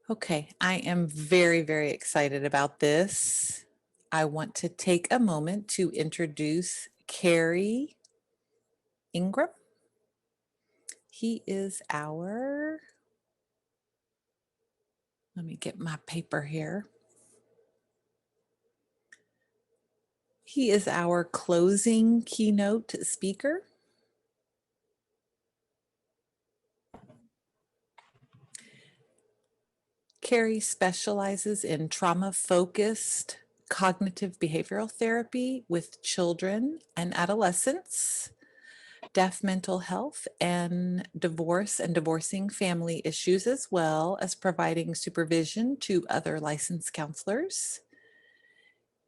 Okay, I am very, very excited about this. I want to take a moment to introduce Kerry Ingram. He is let me get my paper here. He is our closing keynote speaker. Kerry specializes in trauma-focused cognitive behavioral therapy with children and adolescents, deaf mental health, and divorce and divorcing family issues, as well as providing supervision to other licensed counselors.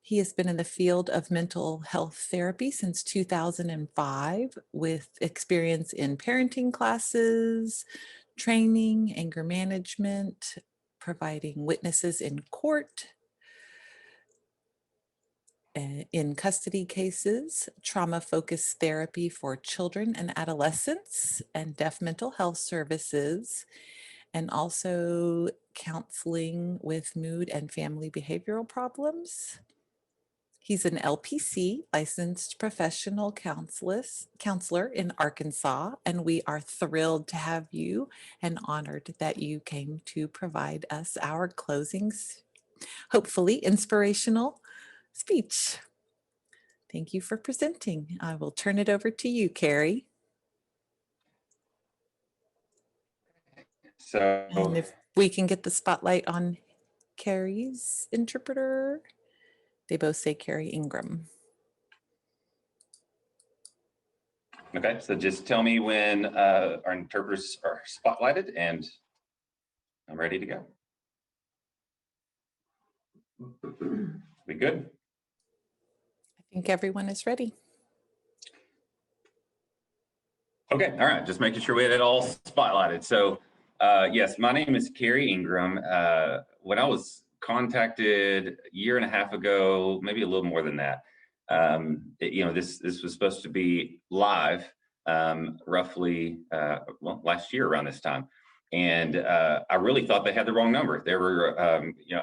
He has been in the field of mental health therapy since 2005 with experience in parenting classes, training, anger management, providing witnesses in court, in custody cases, trauma-focused therapy for children and adolescents, and deaf mental health services, and also counseling with mood and family behavioral problems. He's an LPC, licensed professional counselor in Arkansas, and we are thrilled to have you and honored that you came to provide us our closing, hopefully inspirational speech. Thank you for presenting. I will turn it over to you, Kerry. And if we can get the spotlight on Kerry's interpreter. They both say Kerry Ingram. Okay, so just tell me when our interpreters are spotlighted and I'm ready to go. We good? I think everyone is ready. Okay, all right, just making sure we had it all spotlighted. So yes, my name is Kerry Ingram. When I was contacted a year and a half ago, maybe a little more than that, this was supposed to be live roughly, well, last year around this time. And I really thought they had the wrong number. They were,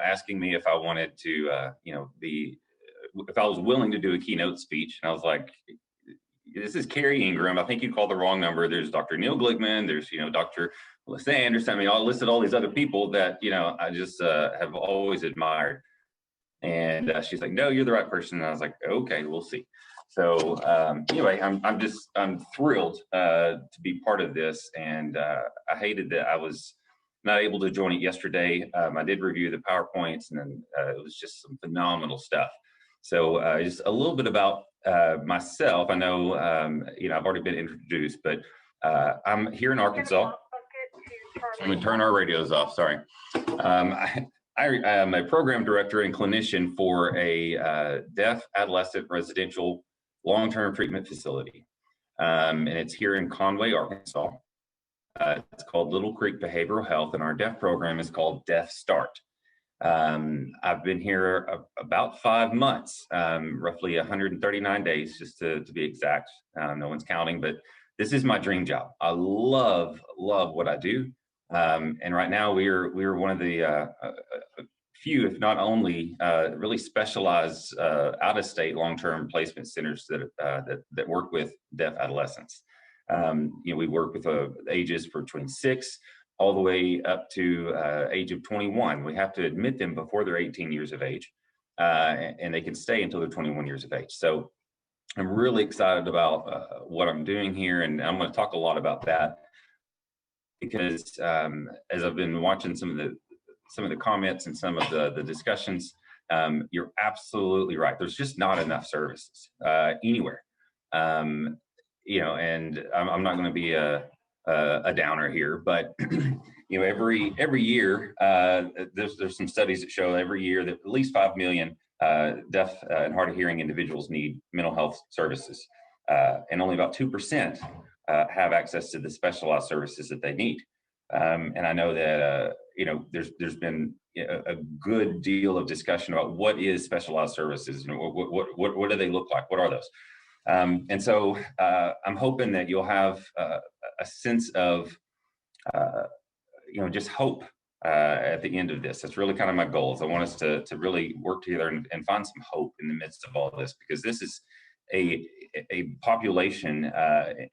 asking me if I wanted to, if I was willing to do a keynote speech. And I was like, this is Kerry Ingram. I think you called the wrong number. There's Dr. Neil Glickman. There's, Dr. Melissa Anderson. I mean, I listed all these other people that, I just have always admired. And she's like, no, you're the right person. And I was like, okay, we'll see. So anyway, I'm thrilled to be part of this. And I hated that I was not able to join it yesterday. I did review the PowerPoints, and then it was just some phenomenal stuff. So just a little bit about myself. I know, I've already been introduced, but I'm here in Arkansas. I'm going to turn our radios off, sorry. I am a program director and clinician for a deaf adolescent residential long-term treatment facility. And it's here in Conway, Arkansas. It's called Little Creek Behavioral Health, and our deaf program is called Deaf Start. I've been here about 5 months, roughly 139 days, just to be exact. No one's counting, but this is my dream job. I love what I do. And right now we're one of the few, if not only, really specialized out-of-state long-term placement centers that work with deaf adolescents. We work with ages between 6 all the way up to age of 21. We have to admit them before they're 18 years of age, and they can stay until they're 21 years of age. So I'm really excited about what I'm doing here, and I'm going to talk a lot about that because as I've been watching some of the comments and some of the discussions, you're absolutely right. There's just not enough services anywhere. And I'm not going to be a downer here, but every year there's some studies that show every year that at least 5 million deaf and hard of hearing individuals need mental health services, and only about 2% have access to the specialized services that they need. And I know that there's been a good deal of discussion about what is specialized services, what do they look like, what are those? And so I'm hoping that you'll have a sense of, just hope at the end of this. That's really kind of my goals. I want us to really work together and find some hope in the midst of all this, because this is a population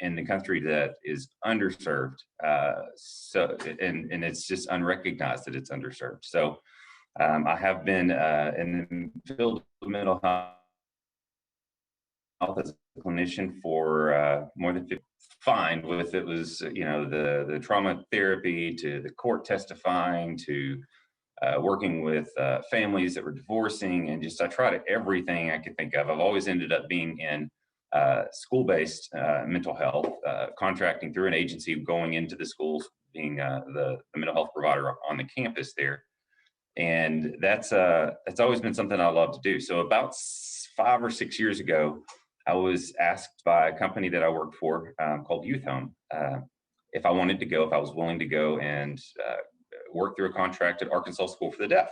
in the country that is underserved. And it's just unrecognized that it's underserved. So I have been in the field of mental health as a clinician for more than 50. Fine with it was, the trauma therapy to the court testifying to working with families that were divorcing, and just I tried everything I could think of. I've always ended up being in school-based mental health, contracting through an agency, going into the schools, being the mental health provider on the campus there. And that's always been something I love to do. So about 5 or 6 years ago, I was asked by a company that I worked for called Youth Home if I wanted to go, if I was willing to go and work through a contract at Arkansas School for the Deaf.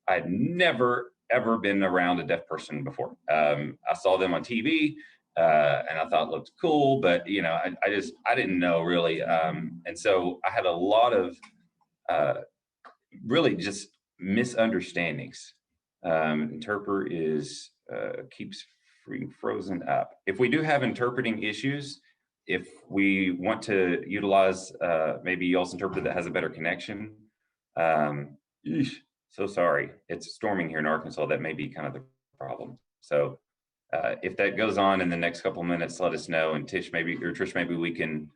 I had never, ever been around a deaf person before. I saw them on TV and I thought it looked cool, but I didn't know really. And so I had a lot of really just misunderstandings. Interpreter is keeps frozen up. If we do have interpreting issues, if we want to utilize maybe y'all's interpreter that has a better connection, so sorry, it's storming here in Arkansas. That may be kind of the problem. So if that goes on in the next couple of minutes, let us know. And Trish, maybe we can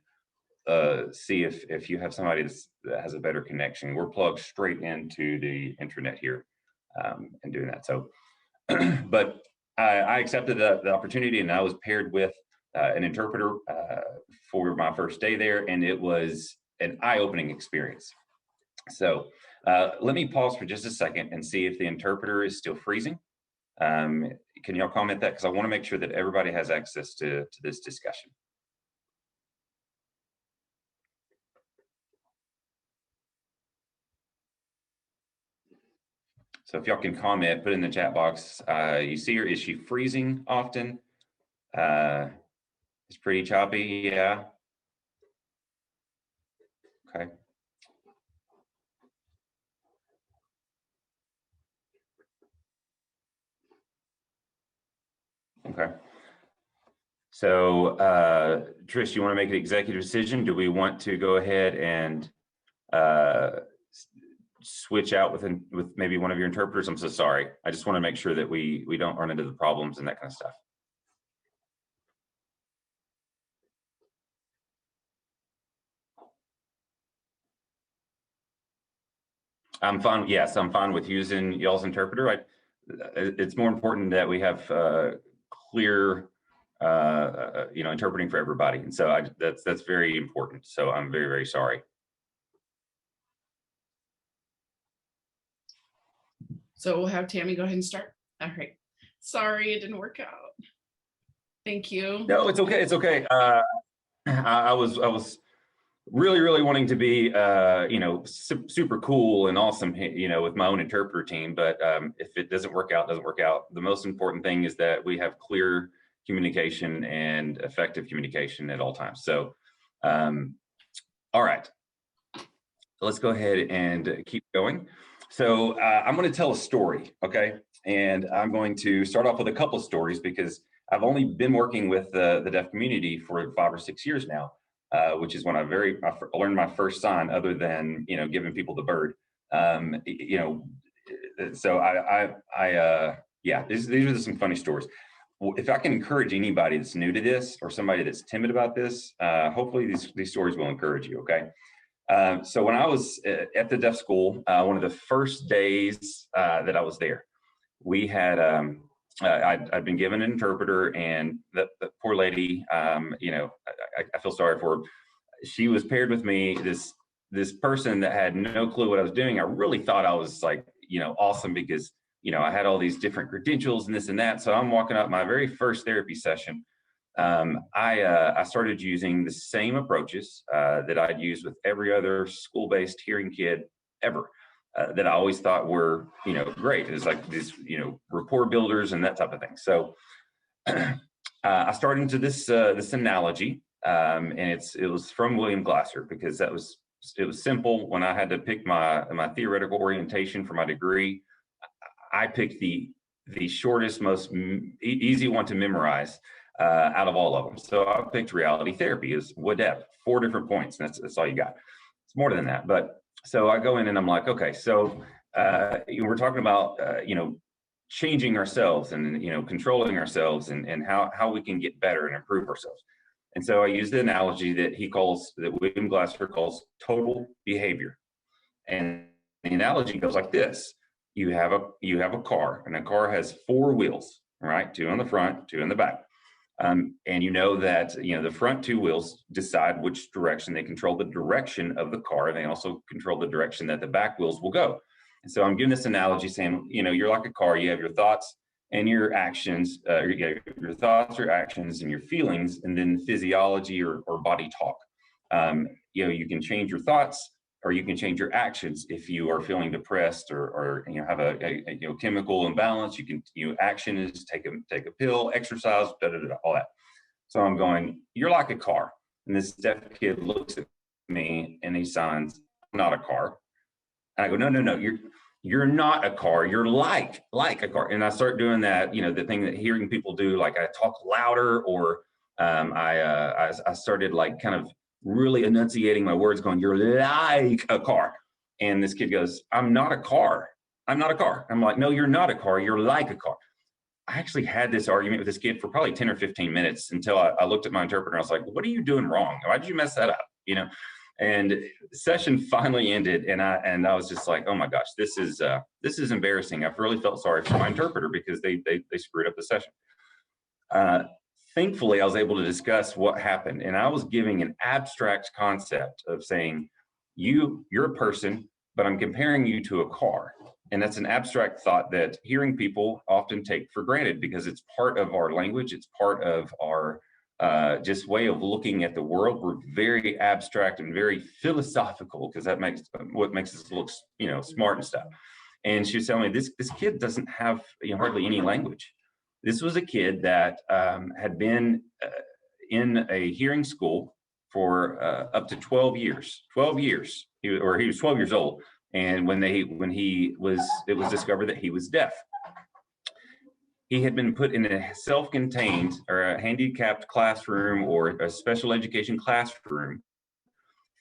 see if you have somebody that has a better connection. We're plugged straight into the internet here and doing that. So, but I accepted the opportunity, and I was paired with an interpreter for my first day there, and it was an eye-opening experience. So let me pause for just a second and see if the interpreter is still freezing. Can y'all comment that? Because I want to make sure that everybody has access to this discussion. So if y'all can comment, put in the chat box, you see her, is she freezing often? It's pretty choppy, yeah. Okay. Okay. So Trish, you want to make an executive decision? Do we want to go ahead and switch out with maybe one of your interpreters? I'm so sorry. I just want to make sure that we don't run into the problems and that kind of stuff. I'm fine. Yes, I'm fine with using y'all's interpreter. It's more important that we have clear, interpreting for everybody, and so that's very important. So I'm very, very sorry. So we'll have Tammy go ahead and start. All right. Sorry, it didn't work out. Thank you. No, it's okay. It's okay. I was really, really wanting to be, super cool and awesome, with my own interpreter team. But if it doesn't work out, doesn't work out. The most important thing is that we have clear communication and effective communication at all times. So, all right, let's go ahead and keep going. So I'm going to tell a story, okay? And I'm going to start off with a couple of stories because I've only been working with the deaf community for 5 or 6 years now, which is when I learned my first sign, other than giving people the bird. So these are some funny stories. If I can encourage anybody that's new to this or somebody that's timid about this, hopefully these stories will encourage you. Okay. So when I was at the deaf school, one of the first days that I was there, we had I'd been given an interpreter, and the poor lady, I feel sorry for her. She was paired with me, this person that had no clue what I was doing. I really thought I was awesome because I had all these different credentials and this and that. So I'm walking up my very first therapy session. I started using the same approaches that I'd used with every other school-based hearing kid ever. That I always thought were, great. It's like these, rapport builders and that type of thing. So I started into this analogy, and it was from William Glasser, because that was simple. When I had to pick my theoretical orientation for my degree, I picked the shortest, most easy one to memorize out of all of them. So I picked reality therapy is WDEP, 4 different points. And that's all you got. It's more than that. But so I go in and I'm like, okay, so we're talking about, changing ourselves and, controlling ourselves and how we can get better and improve ourselves. And so I used the analogy that William Glasser calls total behavior. And the analogy goes like this. You have a car, and a car has 4 wheels, right? 2 on the front, 2 in the back. And you know that, the front 2 wheels decide which direction. They control the direction of the car, and they also control the direction that the back wheels will go. And so I'm giving this analogy saying, you're like a car. You have your thoughts and your actions, your thoughts, your actions, and your feelings, and then physiology or body talk. You can change your thoughts, or you can change your actions if you are feeling depressed or have a chemical imbalance. Action is take a pill, exercise, all that. So I'm going, you're like a car. And this deaf kid looks at me and he signs, I'm not a car. And I go, no, you're not a car. You're like a car. And I start doing that, the thing that hearing people do, like I talk louder, or I started like kind of really enunciating my words, going, you're like a car. And this kid goes, I'm not a car. I'm not a car. I'm like, no, you're not a car. You're like a car. I actually had this argument with this kid for probably 10 or 15 minutes until I looked at my interpreter. I was like, what are you doing wrong? Why did you mess that up? And the session finally ended, and I was just like, oh my gosh, this is embarrassing. I've really felt sorry for my interpreter because they screwed up the session. Thankfully, I was able to discuss what happened, and I was giving an abstract concept of saying, you're a person, but I'm comparing you to a car. And that's an abstract thought that hearing people often take for granted because it's part of our language. It's part of our just way of looking at the world. We're very abstract and very philosophical because that makes us look, smart and stuff. And she was telling me this kid doesn't have hardly any language. This was a kid that had been in a hearing school for up to 12 years. 12 years. He was 12 years old, and it was discovered that he was deaf. He had been put in a self-contained or a handicapped classroom or a special education classroom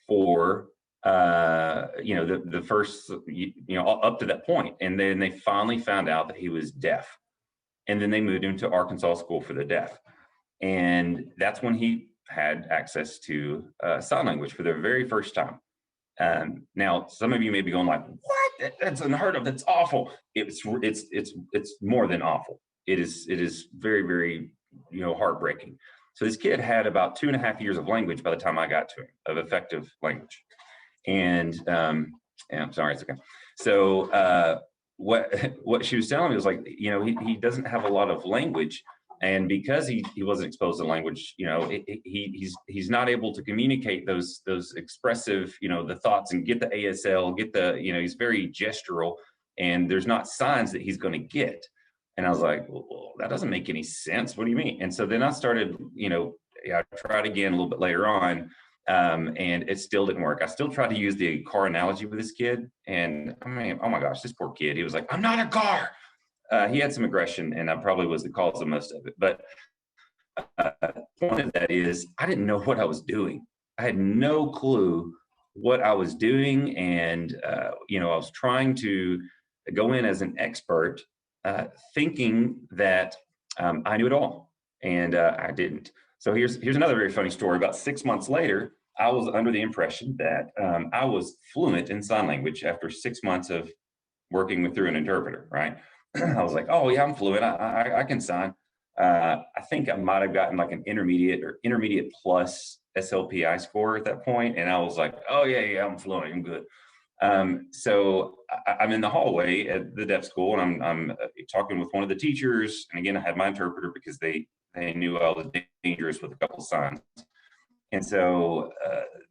for the first up to that point, and then they finally found out that he was deaf. And then they moved him to Arkansas School for the Deaf. And that's when he had access to sign language for the very first time. Now, some of you may be going like, what? That's unheard of. That's awful. It's more than awful. It is very, very, heartbreaking. So this kid had about 2.5 years of language by the time I got to him, of effective language. And I'm sorry, it's okay. So, what she was telling me was like, he doesn't have a lot of language, and because he wasn't exposed to language, he's not able to communicate those expressive, the thoughts and get the ASL, he's very gestural, and there's not signs that he's going to get. And I was like, well, that doesn't make any sense. What do you mean? And so then I started, I tried again a little bit later on. And it still didn't work. I still tried to use the car analogy with this kid. And I mean, oh my gosh, this poor kid, he was like, I'm not a car. He had some aggression, and I probably was the cause of most of it. But point of that is I didn't know what I was doing. I had no clue what I was doing. And, I was trying to go in as an expert, thinking that I knew it all. And I didn't. So here's another very funny story. About 6 months later, I was under the impression that I was fluent in sign language after 6 months of working through an interpreter, right? I was like, oh yeah, I'm fluent. I can sign. I think I might have gotten like an intermediate plus SLPI score at that point. And I was like, oh yeah, I'm fluent. I'm good. So I'm in the hallway at the deaf school, and I'm talking with one of the teachers. And again, I had my interpreter because they knew I was dangerous with a couple of signs. And so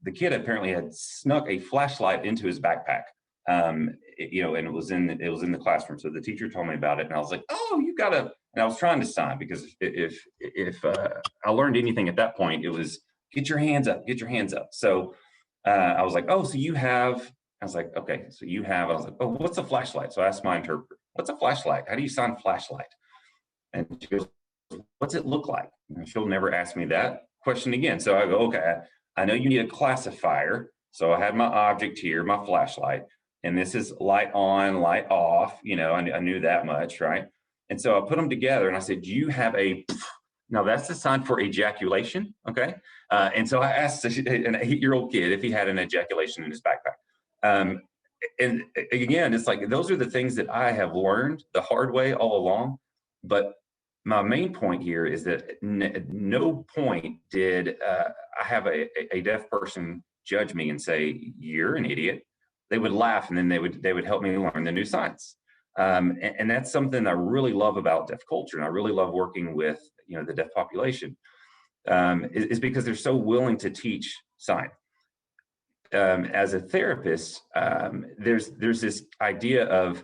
the kid apparently had snuck a flashlight into his backpack, and it was in the classroom. So the teacher told me about it, and I was like, oh, you gotta. And I was trying to sign, because if I learned anything at that point, it was get your hands up, get your hands up. So I was like, oh, so you have, I was like, okay, so you have, I was like, oh, what's a flashlight? So I asked my interpreter, what's a flashlight? How do you sign flashlight? And she goes, what's it look like? And she'll never ask me that question again. So I go, okay, I know you need a classifier. So I had my object here, my flashlight, and this is light on, light off. You know, I knew that much, right? And so I put them together and I said, do you have a, now that's the sign for ejaculation, okay? And so I asked an 8-year-old kid if he had an ejaculation in his backpack. And again, it's like, those are the things that I have learned the hard way all along. But my main point here is that no point did I have a deaf person judge me and say, you're an idiot. They would laugh, and then they would help me learn the new science. And that's something I really love about deaf culture. And I really love working with, you know, the deaf population, is because they're so willing to teach science. As a therapist, there's this idea of,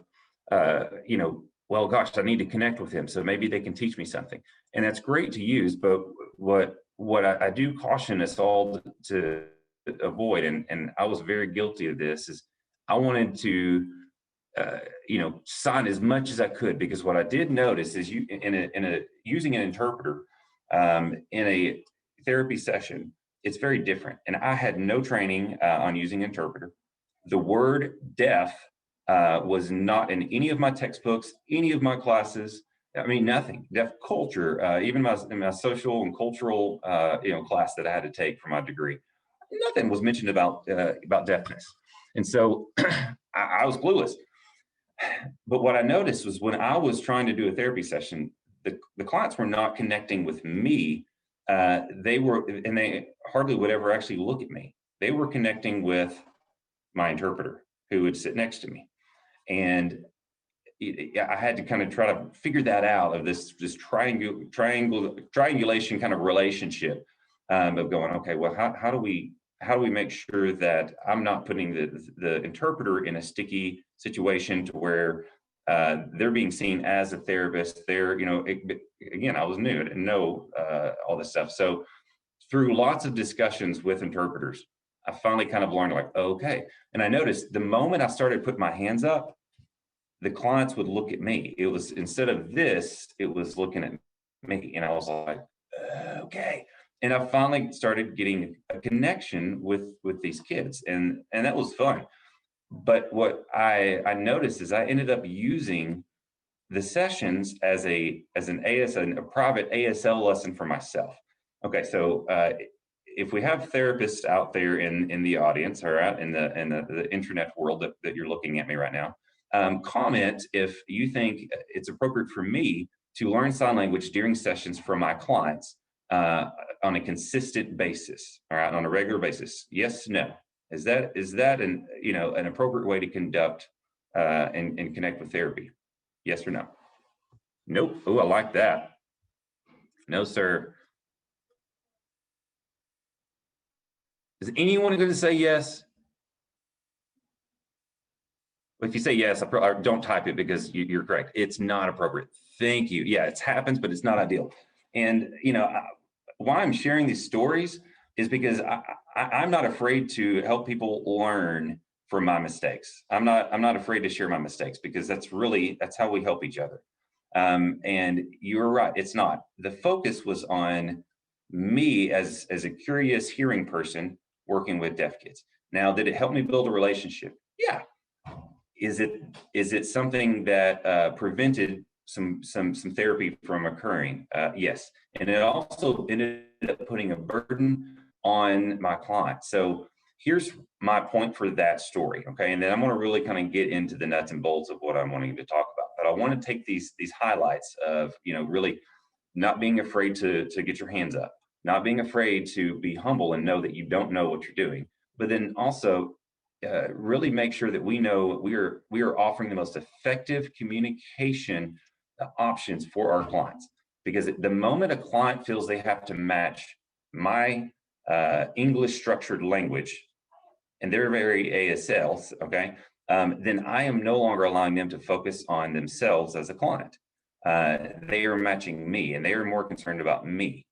you know, well, gosh, I need to connect with him, so maybe they can teach me something, and that's great to use. But what I do caution us all to avoid, and I was very guilty of this, is I wanted to, you know, sign as much as I could, because what I did notice is using an interpreter in a therapy session, it's very different. And I had no training on using interpreter. The word deaf was not in any of my textbooks, any of my classes. I mean, nothing. Deaf culture, even in my social and cultural, you know, class that I had to take for my degree, nothing was mentioned about deafness. And so I was clueless. But what I noticed was, when I was trying to do a therapy session, the clients were not connecting with me. They hardly would ever actually look at me. They were connecting with my interpreter, who would sit next to me. And I had to kind of try to figure that out, of this triangulation kind of relationship, of going, okay, well, how do we make sure that I'm not putting the interpreter in a sticky situation to where they're being seen as a therapist. They're, you know, again, I was new, I didn't know all this stuff. So through lots of discussions with interpreters, I finally kind of learned, like, okay. And I noticed the moment I started putting my hands up, the clients would look at me. It was, instead of this, it was looking at me. And I was like, okay. And I finally started getting a connection with these kids, and that was fun. But what I noticed is I ended up using the sessions as a private ASL lesson for myself. Okay, so if we have therapists out there in the audience, or out in the internet world that you're looking at me right now, comment if you think it's appropriate for me to learn sign language during sessions for my clients on a consistent basis, all right, on a regular basis. Yes, no. Is that an appropriate way to conduct and connect with therapy? Yes or no? Nope. Oh, I like that. No, sir. Is anyone going to say yes? If you say yes, don't type it, because you're correct. It's not appropriate. Thank you. Yeah, it happens, but it's not ideal. And, you know, why I'm sharing these stories is because I'm not afraid to help people learn from my mistakes. I'm not afraid to share my mistakes, because that's how we help each other. And you're right. It's not. The focus was on me as a curious hearing person working with deaf kids. Now, did it help me build a relationship? Yeah. Is it something that prevented some therapy from occurring? Yes. And it also ended up putting a burden on my client. So here's my point for that story. Okay. And then I'm going to really kind of get into the nuts and bolts of what I'm wanting to talk about. But I want to take these highlights of, you know, really not being afraid to get your hands up, not being afraid to be humble and know that you don't know what you're doing, but then also really make sure that we know we are offering the most effective communication options for our clients. Because the moment a client feels they have to match my English structured language, and they're very ASLs, okay, then I am no longer allowing them to focus on themselves as a client. They are matching me, and they are more concerned about me.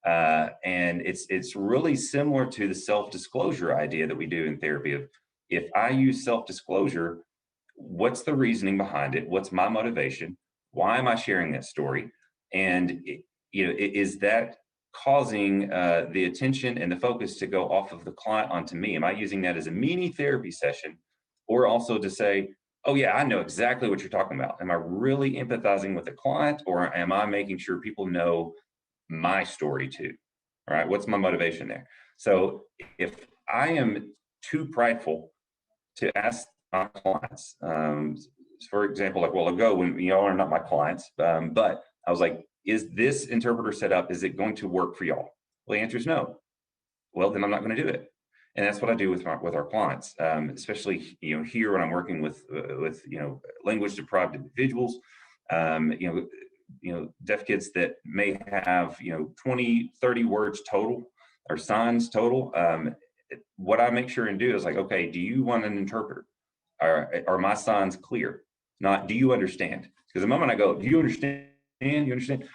And it's really similar to the self-disclosure idea that we do in therapy of, if I use self-disclosure, what's the reasoning behind it? What's my motivation? Why am I sharing that story? And is that causing the attention and the focus to go off of the client onto me? Am I using that as a mini therapy session, or also to say, oh yeah, I know exactly what you're talking about? Am I really empathizing with the client, or am I making sure people know my story too? All right, what's my motivation there? So if I am too prideful to ask my clients, for example, like a while ago when y'all are not my clients, but I was like, is this interpreter set up? Is it going to work for y'all? Well, the answer is no. Well, then I'm not going to do it. And that's what I do with our clients, especially here when I'm working with language deprived individuals, deaf kids that may have 20, 30 words total or signs total. What I make sure and do is like, okay, do you want an interpreter? Are my signs clear? Not, do you understand? Because the moment I go, do you understand? You understand?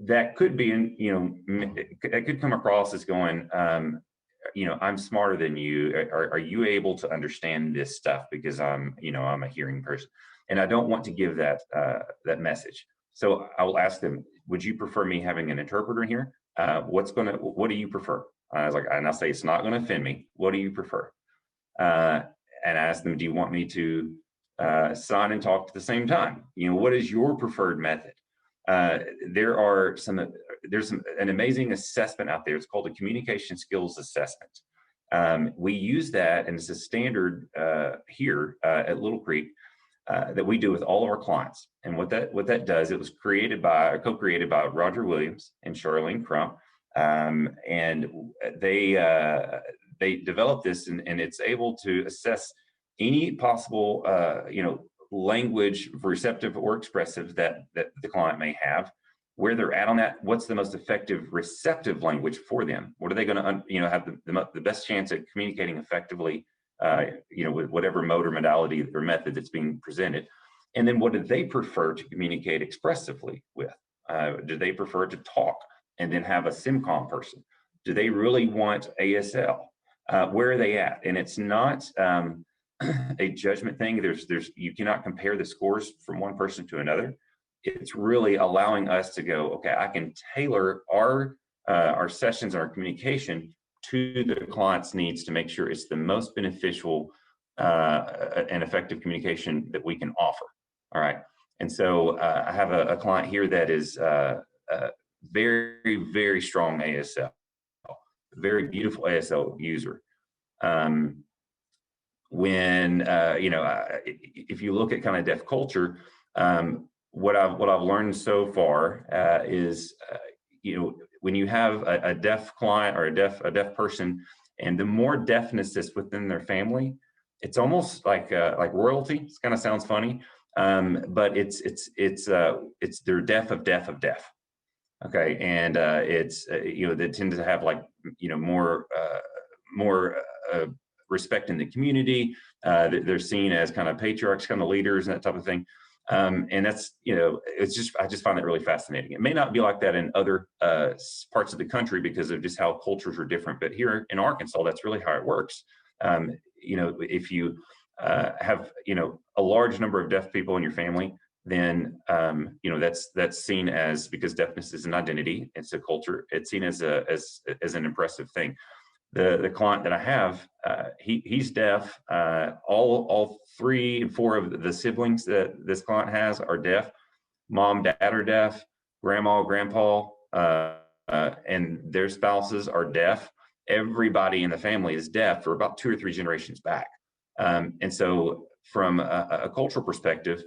That could be, it could come across as going, I'm smarter than you. Are you able to understand this stuff? Because I'm a hearing person, and I don't want to give that message. So I will ask them, would you prefer me having an interpreter here? What do you prefer? I was like, and I'll say, it's not going to offend me. What do you prefer? And I ask them, do you want me to sign and talk at the same time? What is your preferred method? There's an amazing assessment out there. It's called a communication skills assessment. We use that, and it's a standard here at Little Creek that we do with all of our clients. And what that does, it was co-created by Roger Williams and Charlene Crump, and they developed this, and it's able to assess any possible language, receptive or expressive, that the client may have, where they're at on that, what's the most effective receptive language for them, what are they going to have the best chance at communicating effectively, with whatever mode or modality or method that's being presented. And then what do they prefer to communicate expressively with? Do they prefer to talk and then have a SimCom person? Do they really want ASL? Where are they at? And it's not a judgment thing. You cannot compare the scores from one person to another. It's really allowing us to go, okay, I can tailor our sessions, our communication to the client's needs to make sure it's the most beneficial and effective communication that we can offer. All right. And so I have a client here that is very, very strong ASL, very beautiful ASL user. If you look at kind of deaf culture, what I've learned so far is, when you have a deaf client or a deaf person, and the more deafness that's within their family, it's almost like royalty. It kind of sounds funny, but it's they're deaf of deaf of deaf. Okay, and they tend to have more respect in the community. They're seen as kind of patriarchs, kind of leaders, and that type of thing. And that's, I just find that really fascinating. It may not be like that in other parts of the country because of just how cultures are different, but here in Arkansas, that's really how it works. If you have, a large number of deaf people in your family, then, that's seen as, because deafness is an identity, it's a culture, it's seen as an impressive thing. The client that I have, he's deaf. All 3 and 4 of the siblings that this client has are deaf. Mom, dad are deaf. Grandma, grandpa, and their spouses are deaf. Everybody in the family is deaf for about 2 or 3 generations back. And so from a cultural perspective,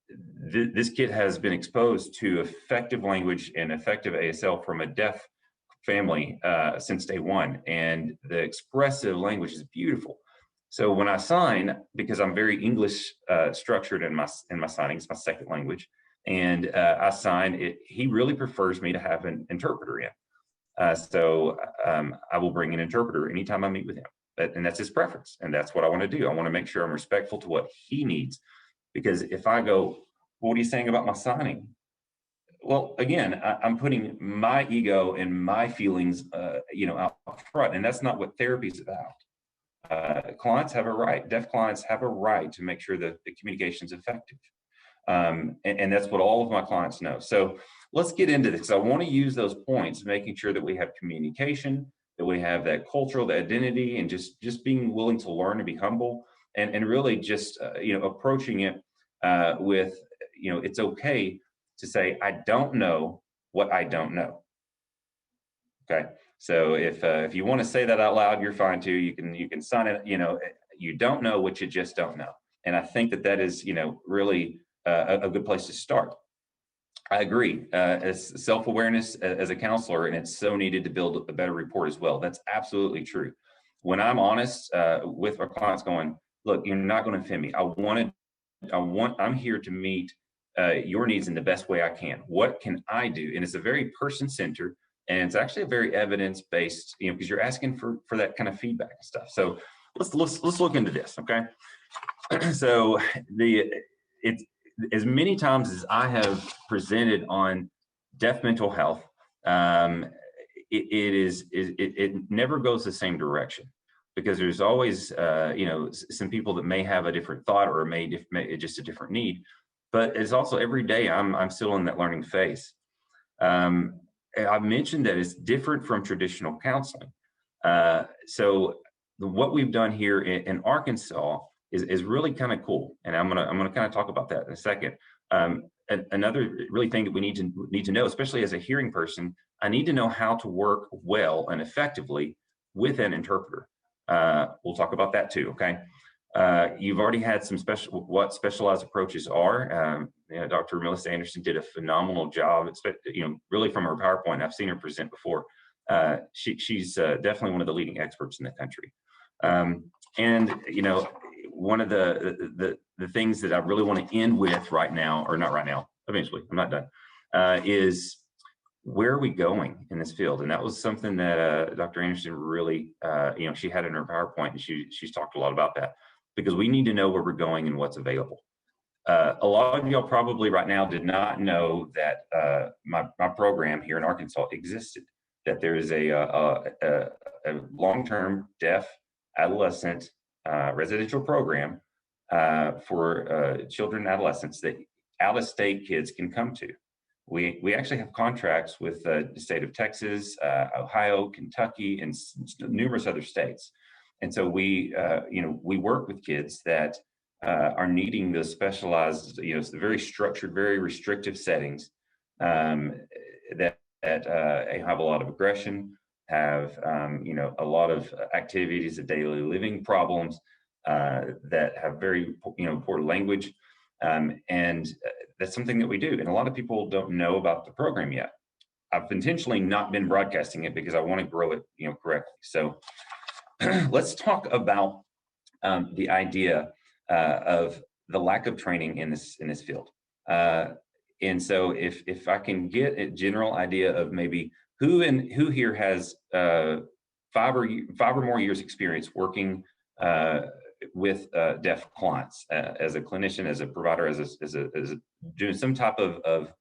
this kid has been exposed to effective language and effective ASL from a deaf family since day one, and the expressive language is beautiful. So when I sign, because I'm very English structured in my signing, it's my second language, and I sign it, he really prefers me to have an interpreter in. So I will bring an interpreter anytime I meet with him, and that's his preference, and that's what I want to do. I want to make sure I'm respectful to what he needs, because if I go, what are you saying about my signing? Well, again, I'm putting my ego and my feelings, out front, and that's not what therapy is about. Clients have a right, deaf clients have a right to make sure that the communication is effective. And that's what all of my clients know. So let's get into this. I want to use those points, making sure that we have communication, that we have that cultural, the identity, and just being willing to learn and be humble, and really just approaching it with it's okay to say I don't know what I don't know. Okay, so if you want to say that out loud, you're fine too. You can sign it. You don't know what you just don't know, and I think that is really a good place to start. I agree. As self-awareness as a counselor, and it's so needed to build a better rapport as well. That's absolutely true. When I'm honest with our clients, going, look, you're not going to offend me. I'm here to meet your needs in the best way I can. What can I do? And it's a very person-centered, and it's actually a very evidence-based, because you're asking for that kind of feedback and stuff. So let's look into this, okay? So it's as many times as I have presented on deaf mental health, it never goes the same direction, because there's always some people that may have a different thought or may just a different need, but it's also every day I'm still in that learning phase. I've mentioned that it's different from traditional counseling. So what we've done here in Arkansas is really kind of cool, and I'm gonna kind of talk about that in a second. Another really thing that we need to know, especially as a hearing person, I need to know how to work well and effectively with an interpreter. We'll talk about that too. Okay, you've already had some what specialized approaches are. Dr. Melissa Anderson did a phenomenal job. Really from her PowerPoint, I've seen her present before. She's definitely one of the leading experts in the country. And one of the things that I really want to end with right now, or not right now, eventually, I'm not done, is where are we going in this field? And that was something that Dr. Anderson really, she had in her PowerPoint, and she's talked a lot about that, because we need to know where we're going and what's available. A lot of y'all probably right now did not know that my program here in Arkansas existed, that there is a long-term deaf adolescent residential program for children and adolescents that out-of-state kids can come to. We actually have contracts with the state of Texas, Ohio, Kentucky, and numerous other states. And so we work with kids that are needing those specialized, very structured, very restrictive settings that have a lot of aggression, have a lot of activities of daily living problems that have very poor language, and that's something that we do. And a lot of people don't know about the program yet. I've intentionally not been broadcasting it because I want to grow it correctly. So let's talk about the idea of the lack of training in this field. And so if I can get a general idea of maybe who here has 5 or more years experience working with deaf clients as a clinician, as a provider, as doing some type of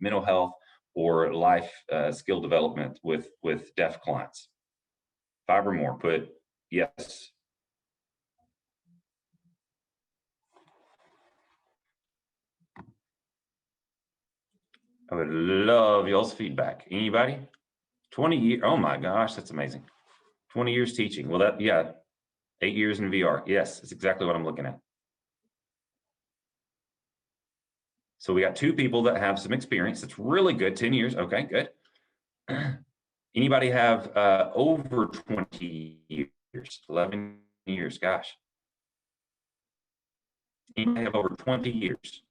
mental health or life skill development with deaf clients. 5 or more, put yes. I would love y'all's feedback. Anybody? 20 years. Oh my gosh, that's amazing. 20 years teaching. Well, 8 years in VR. Yes, that's exactly what I'm looking at. So we got 2 people that have some experience. That's really good. 10 years. Okay, good. Anybody have over 20 years? 11 years. Gosh. Anybody have over 20 years?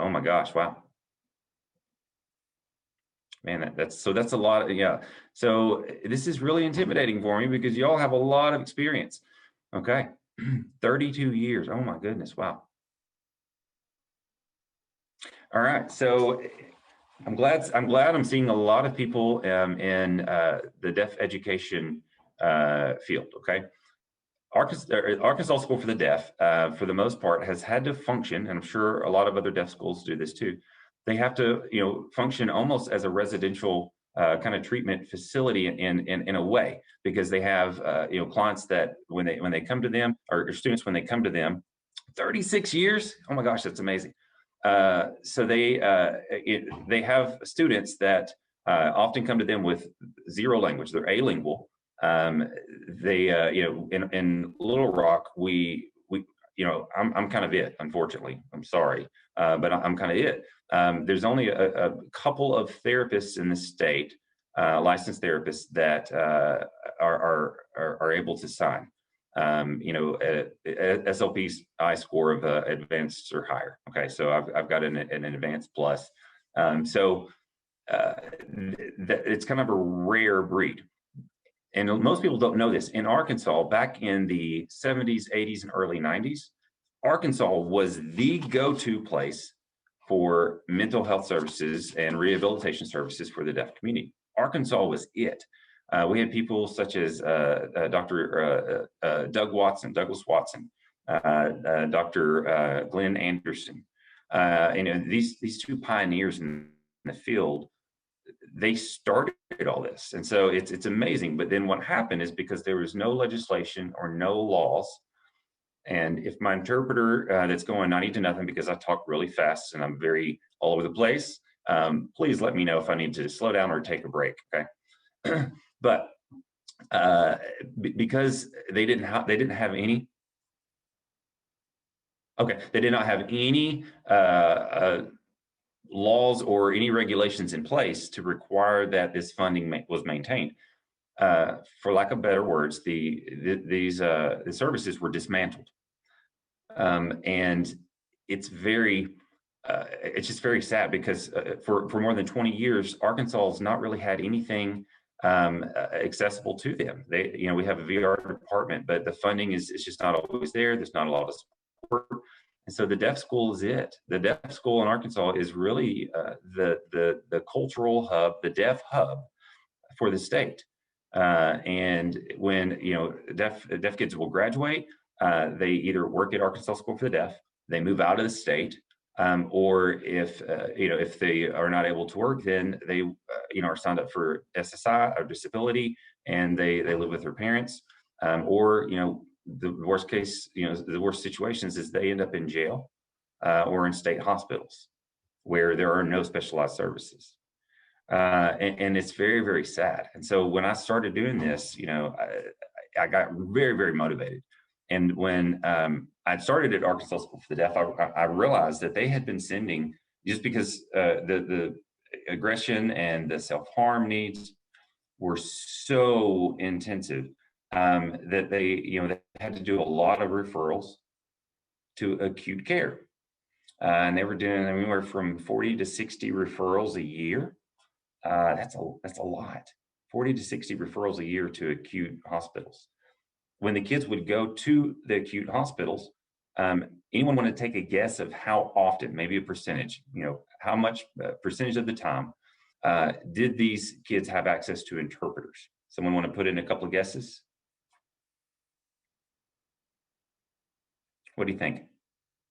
Oh my gosh, wow. Man, that's a lot. Yeah. So this is really intimidating for me because y'all have a lot of experience. Okay. 32 years. Oh my goodness. Wow. All right. So I'm glad I'm seeing a lot of people in the deaf education field. Okay. Arkansas School for the Deaf, for the most part, has had to function, and I'm sure a lot of other deaf schools do this too. They have to, function almost as a residential kind of treatment facility in a way, because they have, clients that when they come to them, or students when they come to them, 36 years. Oh my gosh, that's amazing. So they have students that often come to them with zero language. They're alingual. In Little Rock, I'm kind of it, unfortunately. I'm sorry, but I'm kind of it. There's only a couple of therapists in the state, licensed therapists, that are able to sign. SLP's I score of advanced or higher. Okay, so I've got an advanced plus. It's kind of a rare breed. And most people don't know this. In Arkansas, back in the 70s, 80s, and early 90s, Arkansas was the go-to place for mental health services and rehabilitation services for the deaf community. Arkansas was it. We had people such as Dr. Douglas Watson, Dr. Glenn Anderson. These two pioneers in the field, they started all this. And so it's amazing. But then what happened is, because there was no legislation or no laws, and if my interpreter that's going 90 to nothing, because I talk really fast and I'm very all over the place, please let me know if I need to slow down or take a break, okay? But because they did not have any laws or any regulations in place to require that this funding was maintained. For lack of better words, these services were dismantled, and it's just very sad, because for more than 20 years, Arkansas has not really had anything accessible to them. We have a VR department, but the funding is just not always there. There's not a lot of support. And so the deaf school is it. The deaf school in Arkansas is really the cultural hub, the deaf hub for the state. And when deaf kids will graduate, they either work at Arkansas School for the Deaf, they move out of the state, or if they are not able to work, then they are signed up for SSI or disability, and they live with their parents, or the worst case, the worst situations is they end up in jail or in state hospitals where there are no specialized services. And it's very, very sad. And so when I started doing this, I got very, very motivated. And when I started at Arkansas School for the Deaf, I realized that they had been sending, just because the aggression and the self-harm needs were so intensive, that they had to do a lot of referrals to acute care. And they were doing anywhere from 40 to 60 referrals a year. That's a lot. 40 to 60 referrals a year to acute hospitals. When the kids would go to the acute hospitals, anyone want to take a guess of how often, maybe a percentage, how much percentage of the time did these kids have access to interpreters? Someone want to put in a couple of guesses? What do you think?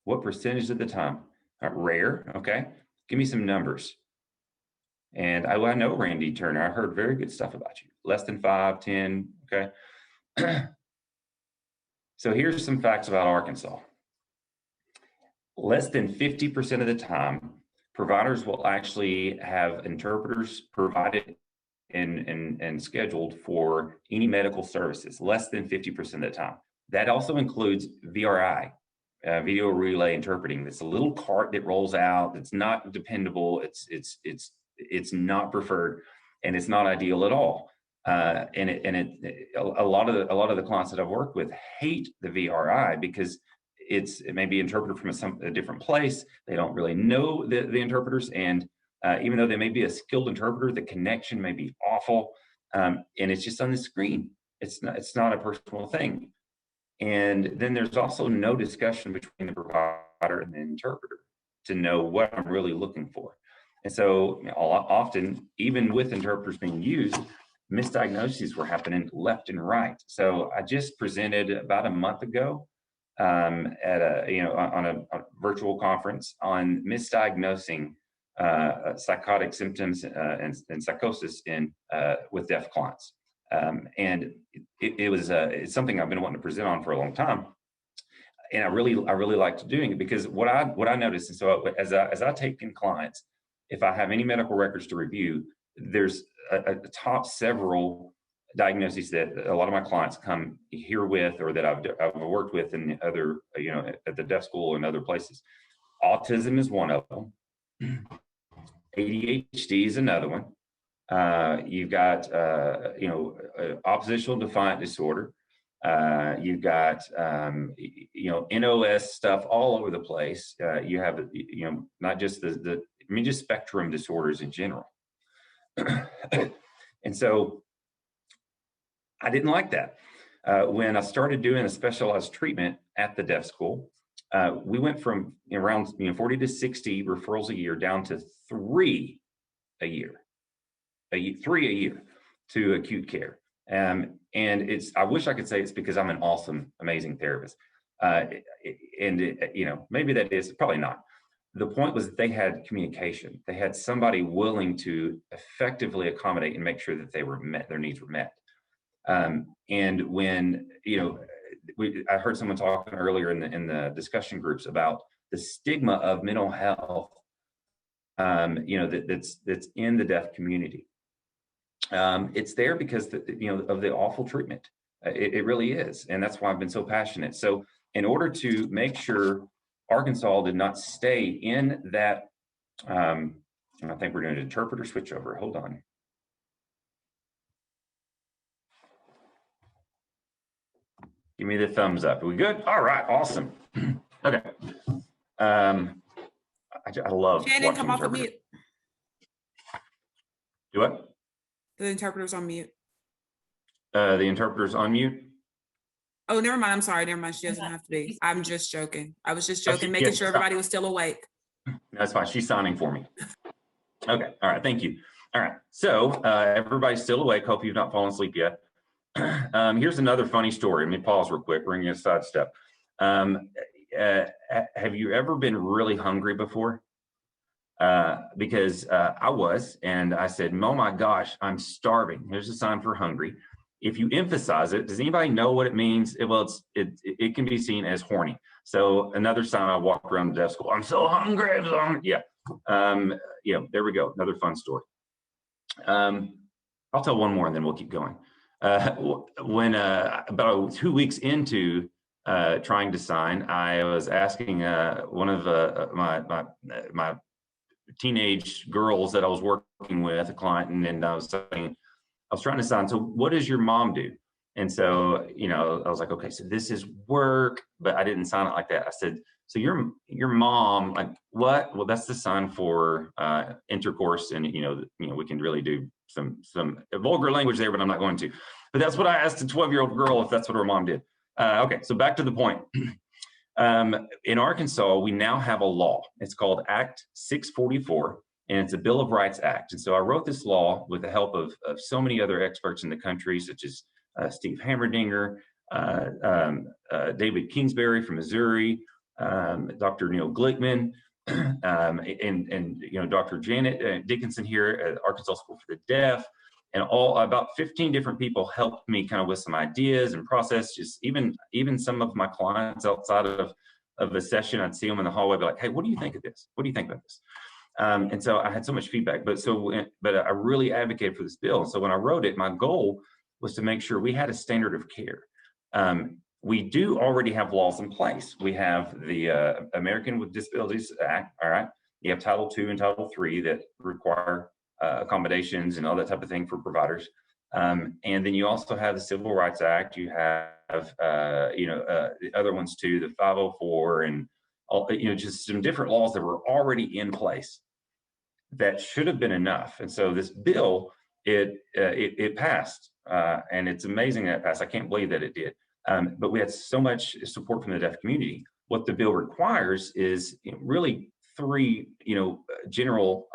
What percentage of the time? Rare, okay. Give me some numbers. And I know Randy Turner. I heard very good stuff about you. Less than 5, 10, okay. So here's some facts about Arkansas. Less than 50% of the time, providers will actually have interpreters provided and scheduled for any medical services, less than 50% of the time. That also includes VRI, video relay interpreting. It's a little cart that rolls out. It's not dependable. It's not preferred, and it's not ideal at all. A lot of the clients that I've worked with hate the VRI because it may be interpreted from a different place. They don't really know the interpreters, and even though they may be a skilled interpreter, the connection may be awful, and it's just on the screen. It's not a personal thing. And then there's also no discussion between the provider and the interpreter to know what I'm really looking for. And so often, even with interpreters being used, misdiagnoses were happening left and right. So I just presented about a month ago at on a virtual conference on misdiagnosing psychotic symptoms and psychosis in with deaf clients. And it's something I've been wanting to present on for a long time. And I really liked doing it, because what I noticed, and so as I take in clients, if I have any medical records to review, there's a top several diagnoses that a lot of my clients come here with, or that I've worked with in other, at the deaf school and other places. Autism is one of them. ADHD is another one. You've got oppositional defiant disorder. You've got NOS stuff all over the place. You have not just just spectrum disorders in general. And so I didn't like that. When I started doing a specialized treatment at the deaf school, we went from around 40 to 60 referrals a year down to 3 a year, 3 a year to acute care. And I wish I could say it's because I'm an awesome, amazing therapist. Maybe that is, probably not. The point was that they had communication. They had somebody willing to effectively accommodate and make sure that they were met, their needs were met. And when, I heard someone talking earlier in the discussion groups about the stigma of mental health, that's in the deaf community. It's there because of the awful treatment. It really is. And that's why I've been so passionate. So in order to make sure Arkansas did not stay in that, I think we're doing an interpreter switchover. Hold on. Give me the thumbs up. Are we good? All right, awesome. Okay. I love Shannon, come off of interpreter. mute. Do what? The interpreter's on mute. The interpreter's on mute. Oh, never mind. I'm sorry. Never mind. She doesn't have to be. I'm just joking. I was just joking, making sure everybody was still awake. That's fine. She's signing for me. Okay. All right. Thank you. All right. So everybody's still awake. Hope you've not fallen asleep yet. Here's another funny story. Let me pause real quick. Bring you a sidestep. Have you ever been really hungry before? Because I was, and I said, oh my gosh, I'm starving. Here's a sign for hungry. If you emphasize it, does anybody know what it means? Well, it can be seen as horny. So another sign, I walk around the deaf school. I'm so hungry. I'm so hungry. Yeah. There we go. Another fun story. I'll tell one more and then we'll keep going. When about 2 weeks into trying to sign, I was asking one of my teenage girls that I was working with, a client, and I was trying to sign. So what does your mom do? And so, I was like, okay, so this is work, but I didn't sign it like that. I said, so your mom, like what? Well, that's the sign for intercourse. And, we can really do some vulgar language there, but I'm not going to. But that's what I asked a 12-year-old girl if that's what her mom did. Okay, so back to the point. In Arkansas, we now have a law. It's called Act 644, and it's a Bill of Rights Act. And so I wrote this law with the help of so many other experts in the country, such as Steve Hammerdinger, David Kingsbury from Missouri, Dr. Neil Glickman, and Dr. Janet Dickinson here at Arkansas School for the Deaf. And about 15 different people helped me kind of with some ideas and process. Just even some of my clients outside of a session, I'd see them in the hallway, be like, "Hey, what do you think of this? What do you think about this?" And so I had so much feedback. But I really advocated for this bill. So when I wrote it, my goal was to make sure we had a standard of care. We do already have laws in place. We have the American with Disabilities Act. All right. You have Title II and Title III that require accommodations and all that type of thing for providers. And then you also have the Civil Rights Act. You have, the other ones too, the 504 and all, just some different laws that were already in place that should have been enough. And so this bill, it passed, and it's amazing that it passed. I can't believe that it did. But we had so much support from the deaf community. What the bill requires is really 3, general,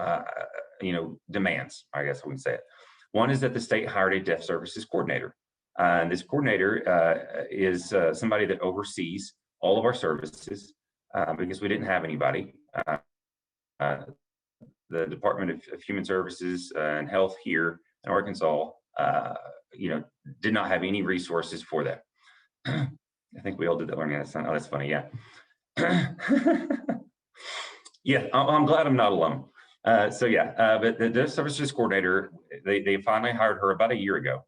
demands, I guess we can say it. One is that the state hired a deaf services coordinator. And this coordinator is somebody that oversees all of our services because we didn't have anybody. The Department of Human Services and Health here in Arkansas, did not have any resources for that. I think we all did that learning that sound. Oh, that's funny. Yeah. Yeah, I'm glad I'm not alone. But the deaf services coordinator, they finally hired her about a year ago.